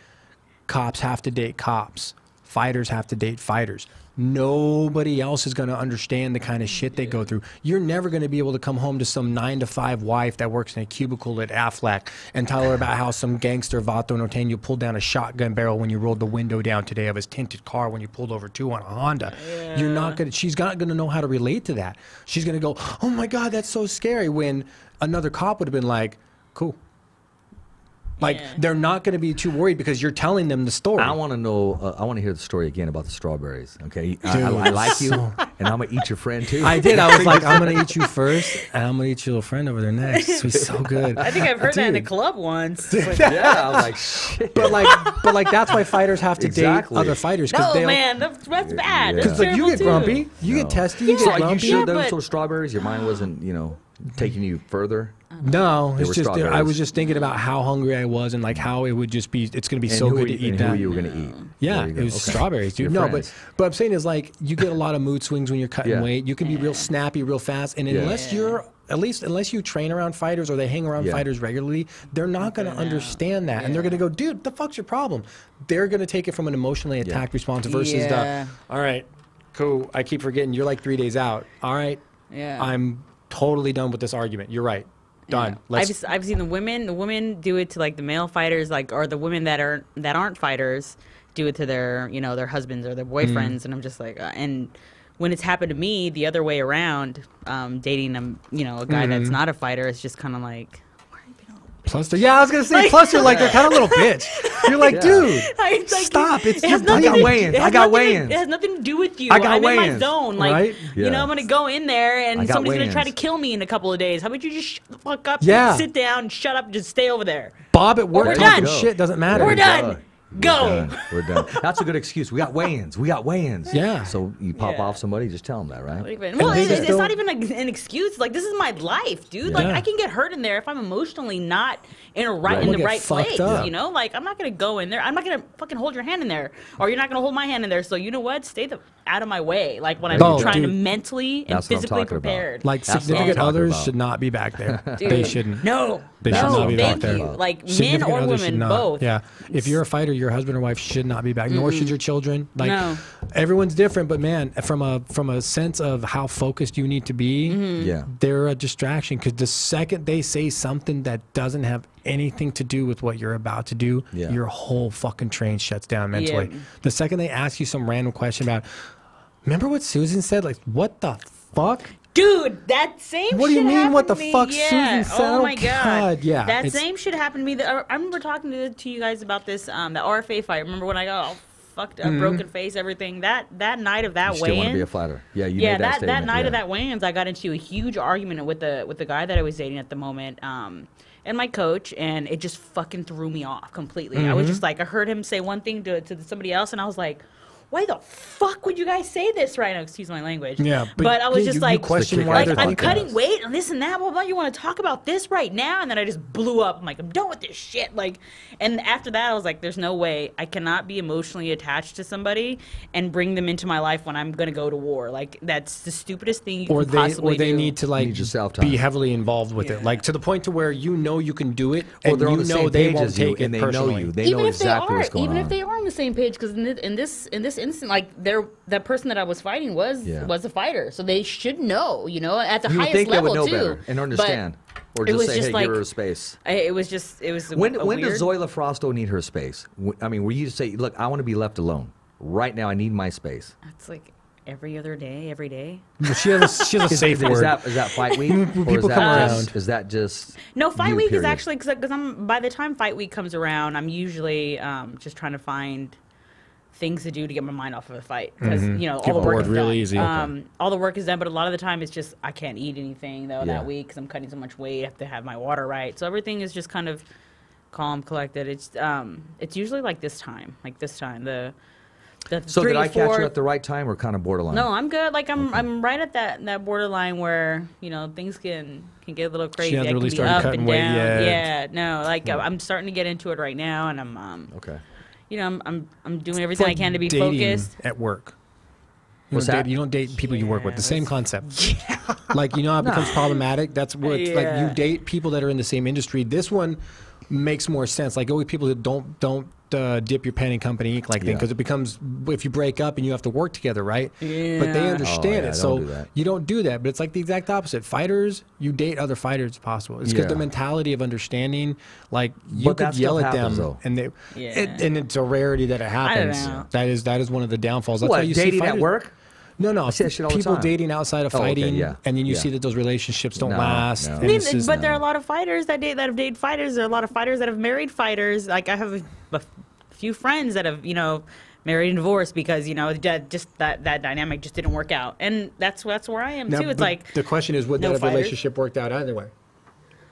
cops have to date cops, fighters have to date fighters. Nobody else is going to understand the kind of shit they go through. You're never going to be able to come home to some 9-to-5 wife that works in a cubicle at Aflac and tell her about how some gangster Vato Norteño pulled down a shotgun barrel when you rolled the window down today of his tinted car when you pulled over 2 on a Honda. You're not going to, she's not going to know how to relate to that. She's going to go, oh my God, that's so scary, when another cop would have been like, cool. Like, they're not going to be too worried because you're telling them the story. I want to know. I want to hear the story again about the strawberries. Okay, I like you, and I'm gonna eat your friend too. I did. I was like, I'm going to eat you first, and I'm going to eat your little friend over there next. It was so good. I think I've heard that in a Dude. club once. Yeah, I was like, shit. But like that's why fighters have to Exactly. date other fighters. No, they man, that's bad. Yeah. That's Because like you terrible, get too. grumpy, you get testy, you So get are you grumpy. sure Yeah, those but- were strawberries? Your mind wasn't, taking you further. No, They it's were just I strawberries. was just thinking about how hungry I was and like how it would just be. It's going to be And so who good were to you- eat and that. Who you were gonna eat? Yeah, There you it go. was Okay. strawberries, dude. Your No, friends. but I'm saying is like you get a lot of mood swings when you're cutting Yeah. weight. You can be real snappy, real fast, and unless you're unless you train around fighters or they hang around fighters regularly, they're not going to understand that, and they're going to go, dude, the fuck's your problem? They're going to take it from an emotionally attacked response versus Yeah. the, all right, cool. I keep forgetting you're like 3 days out. All right, Yeah. I'm totally done with this argument. You're right. Done. Let's I've seen the women do it to like the male fighters, like, or the women that aren't fighters do it to their their husbands or their boyfriends, and I'm just like, and when it's happened to me the other way around, dating a guy that's not a fighter, it's just kind of like, why are you being a little bitch? Plus, yeah, I was gonna say. Plus, you're like they're kind of little bitch. You're like, dude, Like, stop! It's it has just nothing got to- weigh-ins. it has I got nothing to- weigh-ins. It has nothing to do with you. I got I'm in my weigh-ins. zone. Like, Right? Yeah. I'm gonna go in there I and got somebody's gonna try to weigh-ins. kill me in a couple of days. How about you just shut the fuck up? Yeah. Sit down. Shut up. Just stay over there. Bob at work We're talking done. shit doesn't matter. We're done. Go. We're done. That's a good excuse. We got weigh-ins. We got weigh-ins. Yeah. So you pop Yeah. off somebody, just tell them that, right? Well, they it's, just it's not don't- even an excuse. Like, this is my life, dude. Like, Yeah. I can get hurt in there if I'm emotionally not in Right. in We'll the get right fucked place. up. You know, like I'm not gonna go in there. I'm not gonna fucking hold your hand in there, or you're not gonna hold my hand in there. So you know what? Stay out of my way. Like when I'm No, trying to dude. mentally and That's what I'm physically talking about. prepared. Like That's what I'm significant talking others about. should not be back there. Dude, They shouldn't. No, They should no, not be back thank there. you. Like men Significant or others should women, not. both. Yeah. If you're a fighter, your husband or wife should not be back. Nor should your children. Like No. everyone's different, but man, from a sense of how focused you need to be, Yeah. they're a distraction. Because the second they say something that doesn't have anything to do with what you're about to do, Yeah. your whole fucking train shuts down mentally. Yeah. The second they ask you some random question about, remember what Susan said? Like, what the fuck? Dude, that same What do you shit mean, happened what the to me. fuck Yeah. Susan said? Oh Oh, my god. God, yeah, That it's- same shit happened to me. I remember talking to you guys about this, the RFA fight. Remember when I got all fucked up, broken face, everything? That night of that You still want to be a weigh-in. fighter. Yeah, you Yeah, made that that statement. night of yeah. that weigh-ins, I got into a huge argument with the guy that I was dating at the moment. and my coach, and it just fucking threw me off completely. I was just like, I heard him say one thing to somebody else, and I was like, why the fuck would you guys say this right now? Excuse my language. Yeah, but I was just like, question why they're I'm thinking cutting this. weight and this and that, blah, blah. You want to talk about this right now? And then I just blew up. I'm like, I'm done with this shit. Like, and after that, I was like, there's no way I cannot be emotionally attached to somebody and bring them into my life when I'm gonna go to war. Like, that's the stupidest thing you can possibly do. Or they need to like Need your self-time. be heavily involved with it, like to the point to where you know you can do it, Or and they're on you the know same they page won't as you, take it and they personally. know you. They know exactly what's going on. Even if they are on the same page, because in this instant, like that person that I was fighting was a fighter, so they should know, at the You would highest think they level would know too, better and understand, or it just was say, just "Hey, like- give her space." it was When weird. does Zoila Frosto need her space? I mean, were you to say, "Look, I want to be left alone right now. I need my space." It's like every other day, every day. She has a safe Is word. that fight week? Or people is that come just, around. Is that just No, fight you, week is period? actually because I'm by the time fight week comes around, I'm usually just trying to find things to do to get my mind off of the fight because all Get the work bored is real done. easy. All the work is done, but a lot of the time it's just I can't eat anything though Yeah. that week because I'm cutting so much weight. I have to have my water right, so everything is just kind of calm, collected. It's usually like this time. The So 3 did I to catch 4 you at the right time or kind of borderline? No, I'm good. Like I'm right at that borderline where things can get a little crazy. hasn't I can really be started up cutting and weight down. yet. Yeah, no, like I'm starting to get into it right now, and I'm Okay. I'm doing everything I can to be dating focused. at work. What's that? You don't date people you work with. The same concept. Like how it becomes problematic. That's where it's like you date people that are in the same industry. This one makes more sense. Like always people that don't dip your pen in company ink like thing, because it becomes, if you break up and you have to work together, right? Yeah. But they understand yeah, it, don't so do that. you don't do that. But it's like the exact opposite. Fighters, you date other fighters if possible. It's because Yeah. the mentality of understanding, like you But could that yell stuff at them, happens, though. and they, Yeah. and it's a rarity that it happens. know. That is one of the downfalls. That's why What, you see dating at fighters, work? No, see that shit all the people time. dating outside of Oh, okay, fighting, yeah. and then you Yeah. see that those relationships don't No, last. no. and it's just- But there are a lot of fighters that have dated fighters. There are a lot of fighters that have married fighters. Like I have a few friends that have married and divorced because that dynamic just didn't work out, and that's where I am Now, too. It's but like the question is, would no that have fighters. relationship worked out either way?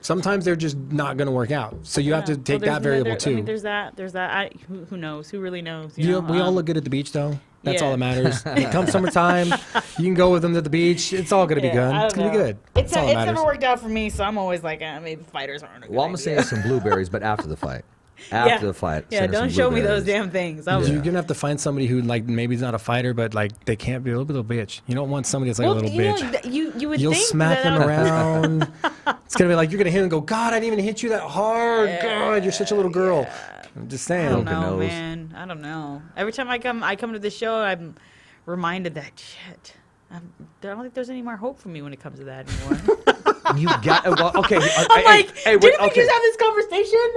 Sometimes they're just not going to work out, so you have to take that variable too. I mean, there's that. Who knows? Who really knows? We all look good at the beach, though. That's all yeah. that matters. It comes summertime, you can go with them to the beach. It's all going to be good. It's going to be good. It's That's all that never matters. worked out for me, so I'm always like, maybe fighters aren't a good Well, I'm gonna idea. send you some blueberries, but after the fight. After the fight. Yeah, send her don't some show me those blueberries. damn things. You're gonna have to find somebody who like maybe is not a fighter, but like they can't be a little bit of a bitch. You don't want somebody that's like a little bitch. You would You'll think smack that them around. It's gonna be like you're gonna hit him and go, God, I didn't even hit you that hard. God, you're such a little girl. I'm just I saying. don't Broken know, nose. man. I don't know. Every time I come to the show, I'm reminded that shit. I don't think there's any more hope for me when it comes to that anymore. You got well, okay. I'm like, didn't we just have this conversation?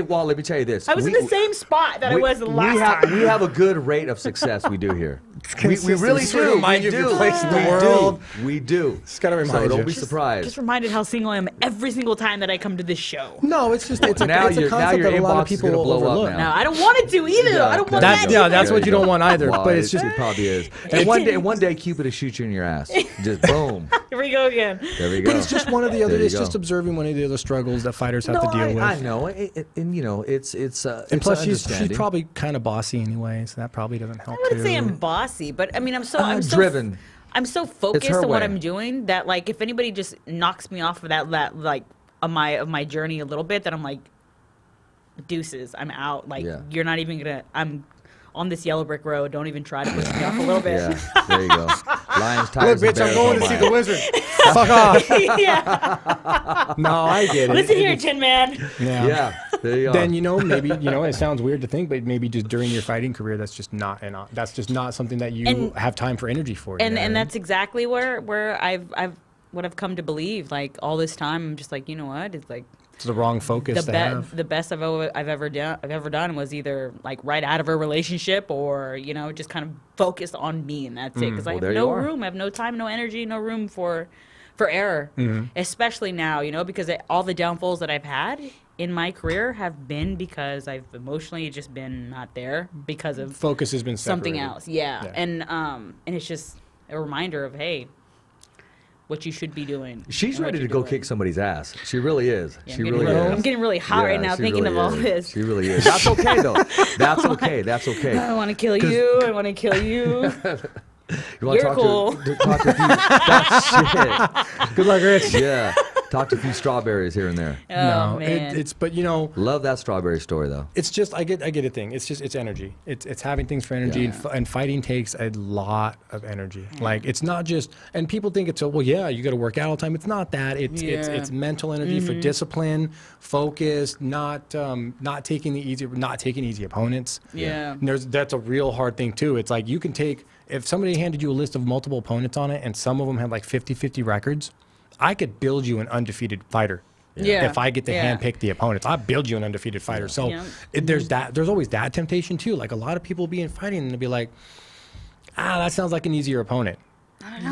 Well, let me tell you this. I was in the same spot that I was the last time. We have a good rate of success. We do here. We really Consistency. do. Remind We you of your do. place in the We world. do. We do. Just gotta remind So don't you. be surprised. Just reminded how single I am every single time that I come to this show. No, it's just it's a, Now it's a your- now concept your that a lot of inbox is people gonna blow up overlook. now. No, I don't want it to either. Yeah, I don't want That's that yeah, either. that's what you don't want either. Well, But it's just it probably is. And one day Cupid will shoot you in your ass. Just boom. Here we go again. There we go. But it's just one of the other. There you It's go. just observing one of the other struggles that fighters have to deal with. I know, and it's And plus, she's understanding. probably kind of bossy anyway, so that probably doesn't help I wouldn't too. say I'm bossy, but I mean, I'm so driven. I'm so focused her on what way. I'm doing that like if anybody just knocks me off of that like of my journey a little bit, then I'm like deuces. I'm out. Like Yeah. you're not even gonna. I'm on this yellow brick road. Don't even try to push me off a little bit. Yeah, there you go. Lions, Look, tigers, and bitch, I'm bears going go to see by. the wizard. Fuck off. yeah. No, I get it. Listen here, Tin Man. Yeah. Yeah, there you go. Then maybe it sounds weird to think, but maybe just during your fighting career, that's just not something that you And- have time for energy for. And you know what I mean? that's exactly where I've come to believe. Like all this time, I'm just like, you know what? It's like it's the wrong focus to have. the best I've ever done was either like right out of a relationship or just kind of focused on me, and that's it, because I Well, there have you no are. room, I have no time, no energy, no room for error, especially now, because all the downfalls that I've had in my career have been because I've emotionally just been not there because of Focus has been something separated. else. Yeah. And it's just a reminder of, hey, what you should be doing. She's and what ready to you're go doing. kick somebody's ass. She really is. Yeah, She really is. I'm getting really hot right now she thinking really of all is. this. She really is. That's okay though. That's okay. That's okay. I want to kill you. I want to kill you. You want to You're talk cool. to talk to a few, that shit. Good luck, Rich. Yeah. Talk to a few strawberries here and there. Oh, No, man. it's but you know, Love that strawberry story though. it's just I get a thing. It's just it's energy. It's having things for energy, Yeah. and fighting takes a lot of energy. Like it's not just, and people think it's well, yeah, you got to work out all the time. It's not that. It's mental energy for discipline, focus, not taking easy opponents. Yeah. And that's a real hard thing too. It's like you can take, if somebody handed you a list of multiple opponents on it and some of them have like 50-50 records, I could build you an undefeated fighter. Yeah. If I get to Yeah. handpick the opponents, I'll build you an undefeated fighter. So Yeah. there's always that temptation too. Like a lot of people be in fighting and they'll be like, that sounds like an easier opponent.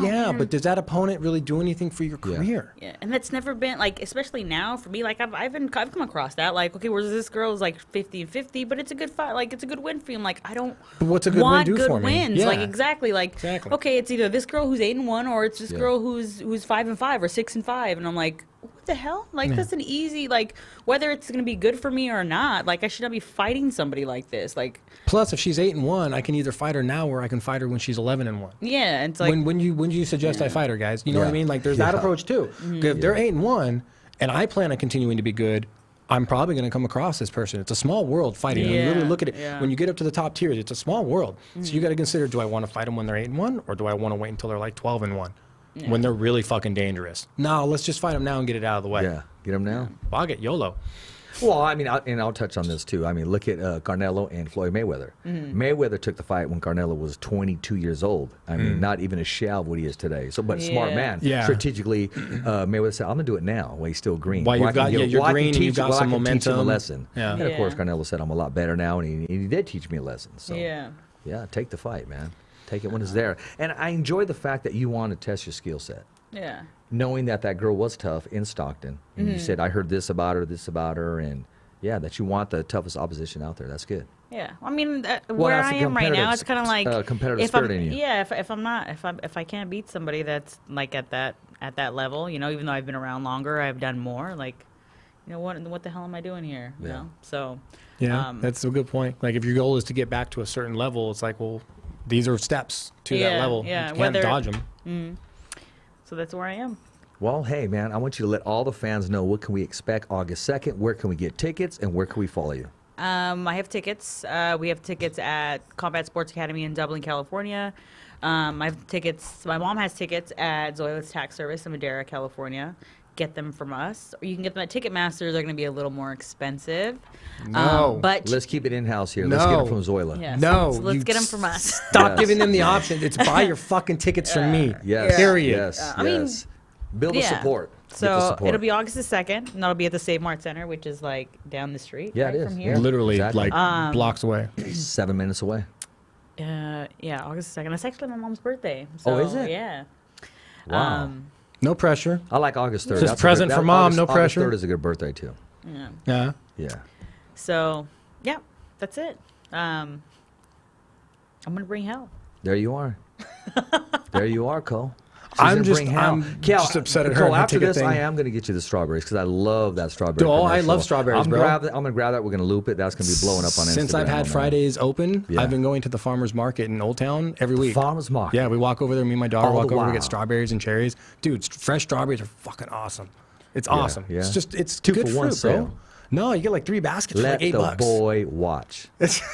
Yeah, but does that opponent really do anything for your career? Yeah, and that's never been like, especially now for me. Like I've come across that. Like, okay, whereas this girl's like 50-50, but it's a good fight. Like it's a good win for you. I'm like, I don't. But what's a good win want do good for me? wins. Yeah. Like exactly. Like Exactly. okay, it's either this girl who's 8-1 or it's this girl who's 5-5 or 6-5, and I'm like, what the hell? Like that's an easy, like whether it's gonna be good for me or not. Like I should not be fighting somebody like this. Like Plus, if she's 8-1, I can either fight her now or I can fight her when she's 11-1. yeah, it's like when you suggest I fight her, guys, you know what I mean? Like there's that approach too. If they're 8-1 and I plan on continuing to be good, I'm probably going to come across this person. It's a small world fighting. Yeah, You really look at it. yeah. When you get up to the top tiers, it's a small world. So you got to consider: do I want to fight them when they're 8-1, or do I want to wait until they're like 12-1, when they're really fucking dangerous? No, let's just fight them now and get it out of the way. Yeah. Get them now. Well, I'll get YOLO. Well, I mean, and I'll touch on this too. I mean, look at Canelo and Floyd Mayweather. Mayweather took the fight when Canelo was 22 years old. I mean, not even a shell of what he is today. So, but smart Yeah. man. Yeah. Strategically, Mayweather said, "I'm gonna do it now while he's still green. While you've I can got- give- yeah, you're while I can green and teach- you've got while I some can teach him a momentum." lesson." Yeah. And of course, Yeah. Canelo said, "I'm a lot better now," and he did teach me a lesson. So yeah. take the fight, man. Take it when it's there. And I enjoy the fact that you want to test your skill set. Yeah. Knowing that that girl was tough in Stockton, and you said, "I heard this about her," and yeah, that you want the toughest opposition out there. That's good. Yeah, I mean, where that's I the am right now, competitive- it's kind of like competitive if spirit I'm, in you. Yeah, if I can't beat somebody that's like at that level, you know, even though I've been around longer, I've done more. Like, you know, what the hell am I doing here? You know, so Yeah, that's a good point. Like if your goal is to get back to a certain level, it's like, well, these are steps to that level. yeah, You can't whether- dodge them. so that's where I am. Well, hey, man, I want you to let all the fans know what can we expect August 2nd, where can we get tickets, and where can we follow you? I have tickets. We have tickets at Combat Sports Academy in Dublin, California. I have tickets. My mom has tickets at Zoilos Tax Service in Madera, California. Get them from us, or you can get them at Ticketmaster. They're going to be a little more expensive. No. But Let's keep it in-house here. Let's get No. it from Zoila. yeah, No, so let's you get them from us. Stop Yes. giving them the option. It's buy your fucking tickets from me. Yes. Period. Yes. I mean, yes. Build the Yeah. support. Get the So support. it'll be August the 2nd, and that'll be at the Save Mart Center, which is like down the street. Yeah, right, it is. from here. Yeah. Literally Exactly. like blocks away. 7 minutes away. Yeah, August the 2nd. It's actually my mom's birthday. So, Oh, is it? Yeah. Wow. No pressure. I like August 3rd. Just That's a present good- for that- mom, August, no pressure. August 3rd is a good birthday, too. Yeah. Yeah. Yeah. So, yeah, that's it. I'm gonna bring hell. There you are. There you are, Cole. I'm Cal, just upset at her Cole, and her after ticket this, thing. I am going to get you the strawberries because I love that strawberry. Oh, I commercial. love strawberries, I'm bro. I'm going to grab that. We're going to loop it. That's going to be blowing up on Instagram. Since I've had on Fridays open, Yeah. I've been going to the farmer's market in Old Town every week. Farmer's Market. Yeah, we walk over there. Me and my daughter All walk the over, while. get strawberries and cherries. Dude, fresh strawberries are fucking awesome. It's awesome. yeah. It's just it's 2 good for 1 fruit, sale. bro. No, you get like 3 baskets Let for like $8. the boy watch.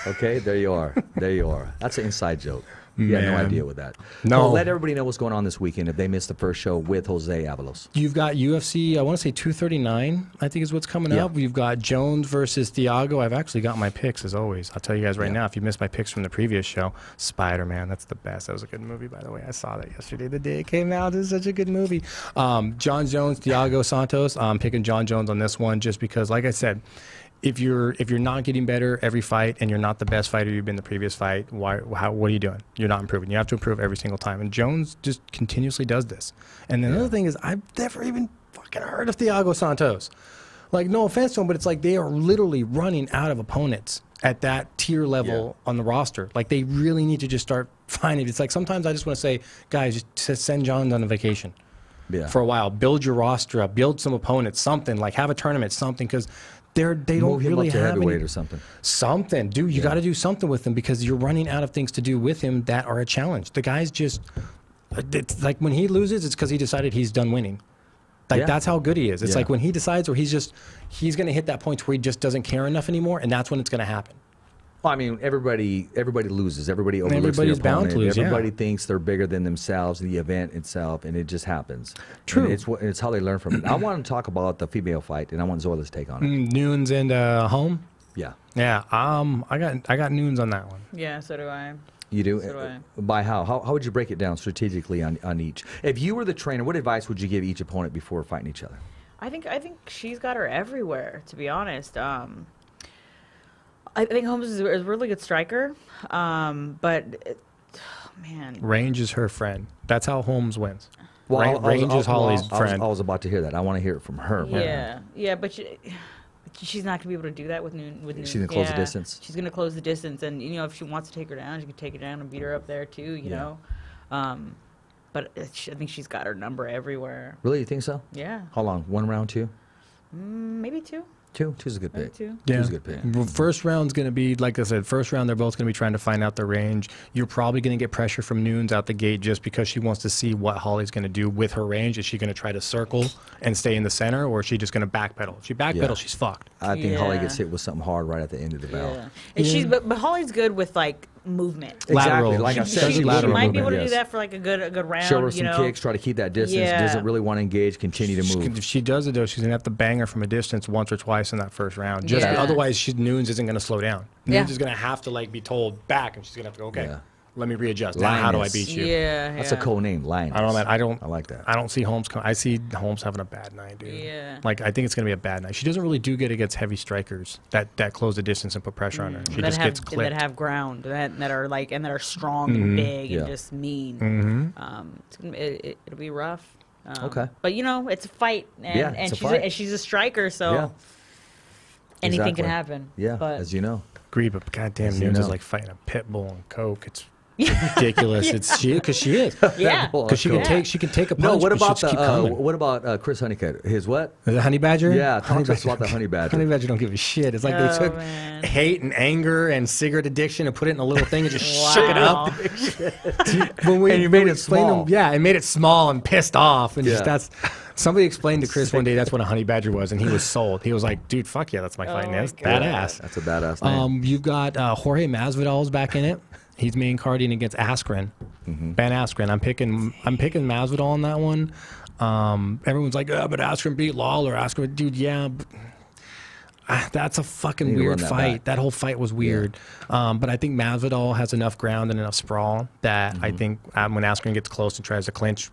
Okay, there you are. There you are. That's an inside joke. You had no Man. idea with that. No. Cole, let everybody know what's going on this weekend if they missed the first show with Jose Avalos. You've got UFC, I want to say 239, I think is what's coming Yeah. up. You've got Jones versus Thiago. I've actually got my picks, as always. I'll tell you guys right Yeah. now, if you missed my picks from the previous show, Spider-Man, that's the best. That was a good movie, by the way. I saw that yesterday, the day it came out. It's such a good movie. John Jones, Thiago Santos. I'm picking John Jones on this one just because, like I said, if you're not getting better every fight and you're not the best fighter you've been the previous fight, what are you doing? You're not improving. You have to improve every single time. And Jones just continuously does this. And the other thing is, I've never even fucking heard of Thiago Santos. Like, no offense to him, but it's like they are literally running out of opponents at that tier level on the roster. Like, they really need to just start finding. It's like sometimes I just want to say, guys, just send John on a vacation. for a while. Build your roster up, build some opponents, something like have a tournament, something, because they don't really up to have heavyweight any, or something. Something, dude. You got to do something with him because you're running out of things to do with him that are a challenge. The guy's just, it's like when he loses, it's because he decided he's done winning. Like that's how good he is. It's like when he decides, or he's going to hit that point where he just doesn't care enough anymore, and that's when it's going to happen. Well, I mean, everybody loses. Everybody overlooks Everybody's the opponent. bound to lose. Everybody thinks they're bigger than themselves, the event itself, and it just happens. True. And it's how they learn from it. I want to talk about the female fight, and I want Zoila's take on it. Nunes and Home. Yeah. Yeah. I got Nunes on that one. Yeah, so do I. You do? So do I. By how? How would you break it down strategically on each? If you were the trainer, what advice would you give each opponent before fighting each other? I think she's got her everywhere, to be honest. I think Holmes is a really good striker, but man, range is her friend. That's how Holmes wins. Well, range is Holly's friend. I was about to hear that. I want to hear it from her. Yeah, but she's not gonna be able to do that with Noon. She's gonna close the distance. She's gonna close the distance, and if she wants to take her down, she can take her down and beat her up there too. You know, but I think she's got her number everywhere. Really, you think so? Yeah. How long? 1 round, 2? Maybe 2. Two's a good pick. Two. Yeah. Two's a good pick. Well, first round's going to be, like I said, first round they're both going to be trying to find out the range. You're probably going to get pressure from Nunes out the gate just because she wants to see what Holly's going to do with her range. Is she going to try to circle and stay in the center, or is she just going to backpedal? If she backpedals, she's fucked. I think Holly gets hit with something hard right at the end of the bell. Yeah. And but Holly's good with like movement. Lateral. Exactly. Like I said, She lateral might be movement, able to do that for like a good round. Show her some kicks, try to keep that distance. Doesn't really want to engage, continue to move. If she does it though, she's gonna have to bang her from a distance once or twice in that first round. Just otherwise, Nunes isn't gonna slow down. Nunes is gonna have to like be told back, and she's gonna have to go, okay, let me readjust. Now, how do I beat you? Yeah, that's a cool name, Lioness. I like that. I don't see Holmes. I see Holmes having a bad night, dude. Yeah. Like I think it's gonna be a bad night. She doesn't really do good against heavy strikers that close the distance and put pressure on her. She just gets clipped. That have ground, that are like, and that are strong and big and just mean. It'll be rough. Okay. But it's a fight, and she's a striker, so anything can happen. Yeah, but as you know. Agree, but goddamn, Nunes is like fighting a pit bull and coke. It's ridiculous. Because she is. Yeah. Because she can take a punch. No, what but about Chris Honeycutt? His what? The honey badger? Yeah, talk to us about the honey badger. Honey badger don't give a shit. It's like they took hate and anger and cigarette addiction and put it in a little thing and just shook it up. And you made it small. And made it small and pissed off and just somebody explained to Chris one day that's what a honey badger was, and he was sold. He was like, dude, fuck yeah, that's my fighting name. Badass. That's a badass name. You've got Jorge Masvidal's back in it. He's main carding against Askren, Ben Askren. I'm picking Masvidal on that one. Everyone's like, but Askren beat Lawler. Askren, dude, but that's a fucking weird fight. That whole fight was weird. But I think Masvidal has enough ground and enough sprawl that I think when Askren gets close and tries to clinch,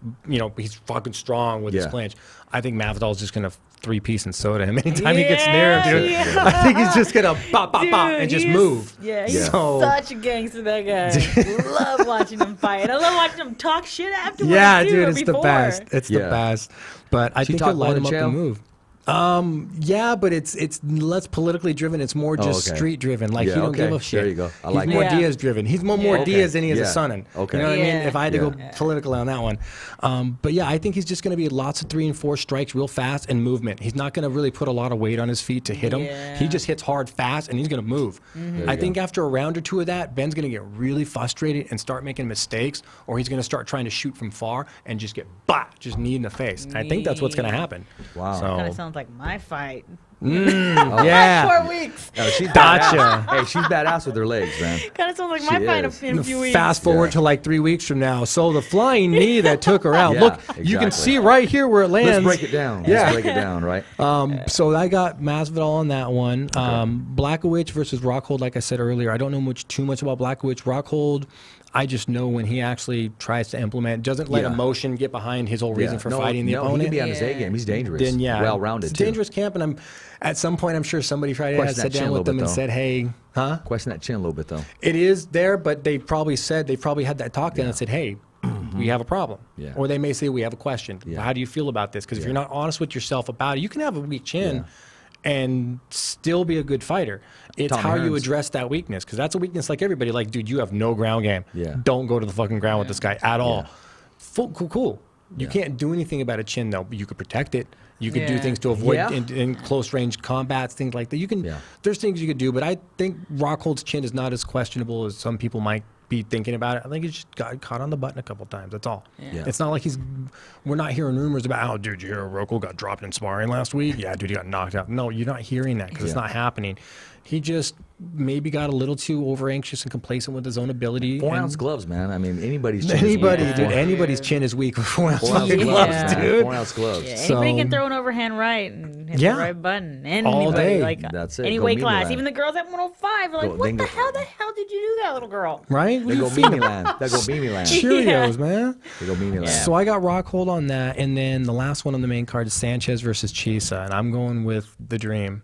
he's fucking strong with his clinch. I think Masvidal's just gonna 3-piece and soda him anytime he gets near him, dude. I think he's just gonna pop and just move. Yeah, he's such a gangster, that guy. Love watching him fight. I love watching him talk shit afterwards. Yeah, dude, it's the best. It's the best. But I think he'll light him up and move. But it's less politically driven. It's more just street driven. Like he don't give a shit. There you go. He's more Diaz driven. He's more Diaz than he is a Sonnen. Okay. You know what I mean? If I had to go political on that one. But I think he's just going to be lots of 3 and 4 strikes real fast and movement. He's not going to really put a lot of weight on his feet to hit him. He just hits hard fast and he's going to move. I think after a round or two of that, Ben's going to get really frustrated and start making mistakes, or he's going to start trying to shoot from far and just get just knee in the face. And I think that's what's going to happen. Wow. So, kind of sounds like my fight. 4 weeks. No, she's gotcha. Badass. Hey, she's badass with her legs, man. Kind of sounds like my fight in a few weeks. Fast forward to like 3 weeks from now. So the flying knee that took her out. Look, you can see right here where it lands. Let's break it down. Let's break it down, right? So I got Masvidal on that one. Blachowicz versus Rockhold, like I said earlier. I don't know too much about Blachowicz. Rockhold, I just know when he actually tries to implement, doesn't let emotion get behind his whole reason for fighting the opponent. He can be on his A game. He's dangerous. Then well-rounded. It's a dangerous camp, and at some point I'm sure somebody tried to sit down with them and said, "Hey, Question that chin a little bit though. It is there, but they probably had that talk then and said, "Hey, we have a problem," or they may say, "We have a question. How do you feel about this?" Because if you're not honest with yourself about it, you can have a weak chin. And still be a good fighter. It's how you address that weakness, because that's a weakness like everybody. Like, dude, you have no ground game. Don't go to the fucking ground with this guy at all. Cool. You can't do anything about a chin, though. But you could protect it. You could do things to avoid in close range combats, things like that. You can. There's things you could do, but I think Rockhold's chin is not as questionable as some people might be thinking about it. I think he just got caught on the button a couple times. That's all. It's not like we're not hearing rumors about, oh, dude, you hear Rockhold got dropped in sparring last week? Yeah, dude, he got knocked out. No, you're not hearing that because it's not happening. He just maybe got a little too over anxious and complacent with his own ability. 4-ounce gloves, man. I mean, anybody's chin anybody's chin is weak with 4-ounce gloves, dude. 4-ounce gloves. Yeah, anybody can throw an overhand right and hit the right button. Anybody, all day. Like that's it. Any weight class, even the girls at 105 are like, what the hell did you do that, little girl? Right? They go Mimi Land. They go Mimi Land. Cheerios, man. They go Mimi Land. So I got Rockhold on that, and then the last one on the main card is Sanchez versus Chisa, and I'm going with the Dream.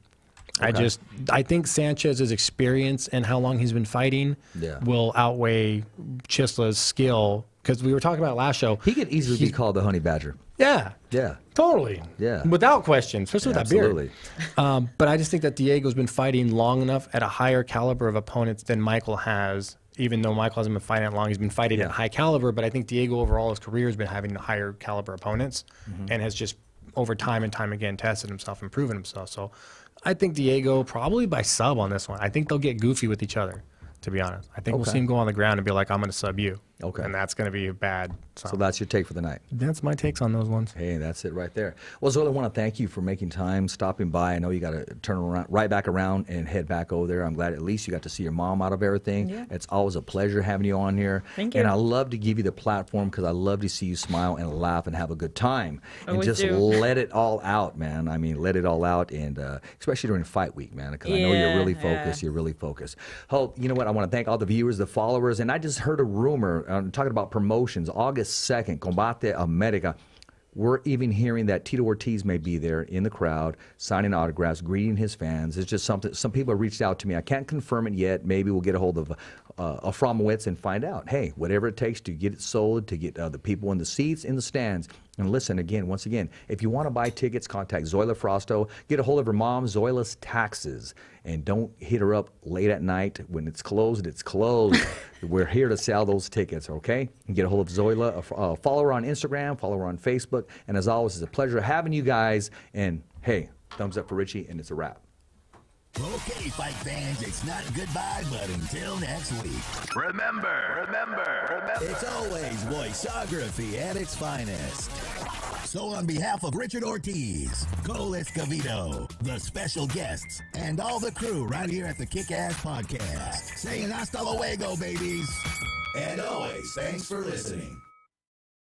Okay. I think Sanchez's experience and how long he's been fighting will outweigh Chisla's skill. Because we were talking about last show. He could easily be called the Honey Badger. Yeah. Yeah. Totally. Yeah. Without question, especially with that absolutely. beard. But I just think that Diego's been fighting long enough at a higher caliber of opponents than Michael has. Even though Michael hasn't been fighting that long, he's been fighting at high caliber. But I think Diego overall, his career has been having higher caliber opponents and has just over time and time again tested himself and proven himself. So I think Diego probably by sub on this one. I think they'll get goofy with each other, to be honest. I think we'll see him go on the ground and be like, I'm going to sub you. Okay. And that's going to be bad. So that's your take for the night. That's my takes on those ones. Hey, that's it right there. Well, Zoila, I want to thank you for making time, stopping by. I know you got to turn around, right back around and head back over there. I'm glad at least you got to see your mom out of everything. Yeah. It's always a pleasure having you on here. Thank you. And I love to give you the platform because I love to see you smile and laugh and have a good time. Always and just let it all out, man. I mean, let it all out, and especially during fight week, man, because I know you're really focused. You're really focused. Hope, you know what? I want to thank all the viewers, the followers, and I just heard a rumor. I'm talking about promotions. August 2nd, Combate America. We're even hearing that Tito Ortiz may be there in the crowd, signing autographs, greeting his fans. It's just something. Some people have reached out to me. I can't confirm it yet. Maybe we'll get a hold of Afromowitz and find out. Hey, whatever it takes to get it sold, to get the people in the seats, in the stands. And listen, once again, if you want to buy tickets, contact Zoila Frosto. Get a hold of her mom, Zoila's Taxes. And don't hit her up late at night. When it's closed, it's closed. We're here to sell those tickets, okay? And get a hold of Zoila. Follow her on Instagram, follow her on Facebook. And as always, it's a pleasure having you guys. And hey, thumbs up for Richie, and it's a wrap. Okay, fight fans, it's not goodbye, but until next week. Remember, It's always voiceography at its finest. So on behalf of Richard Ortiz, Cole Escovedo, the special guests, and all the crew right here at the Kick-Ass Podcast, saying hasta luego, babies. And always, thanks for listening.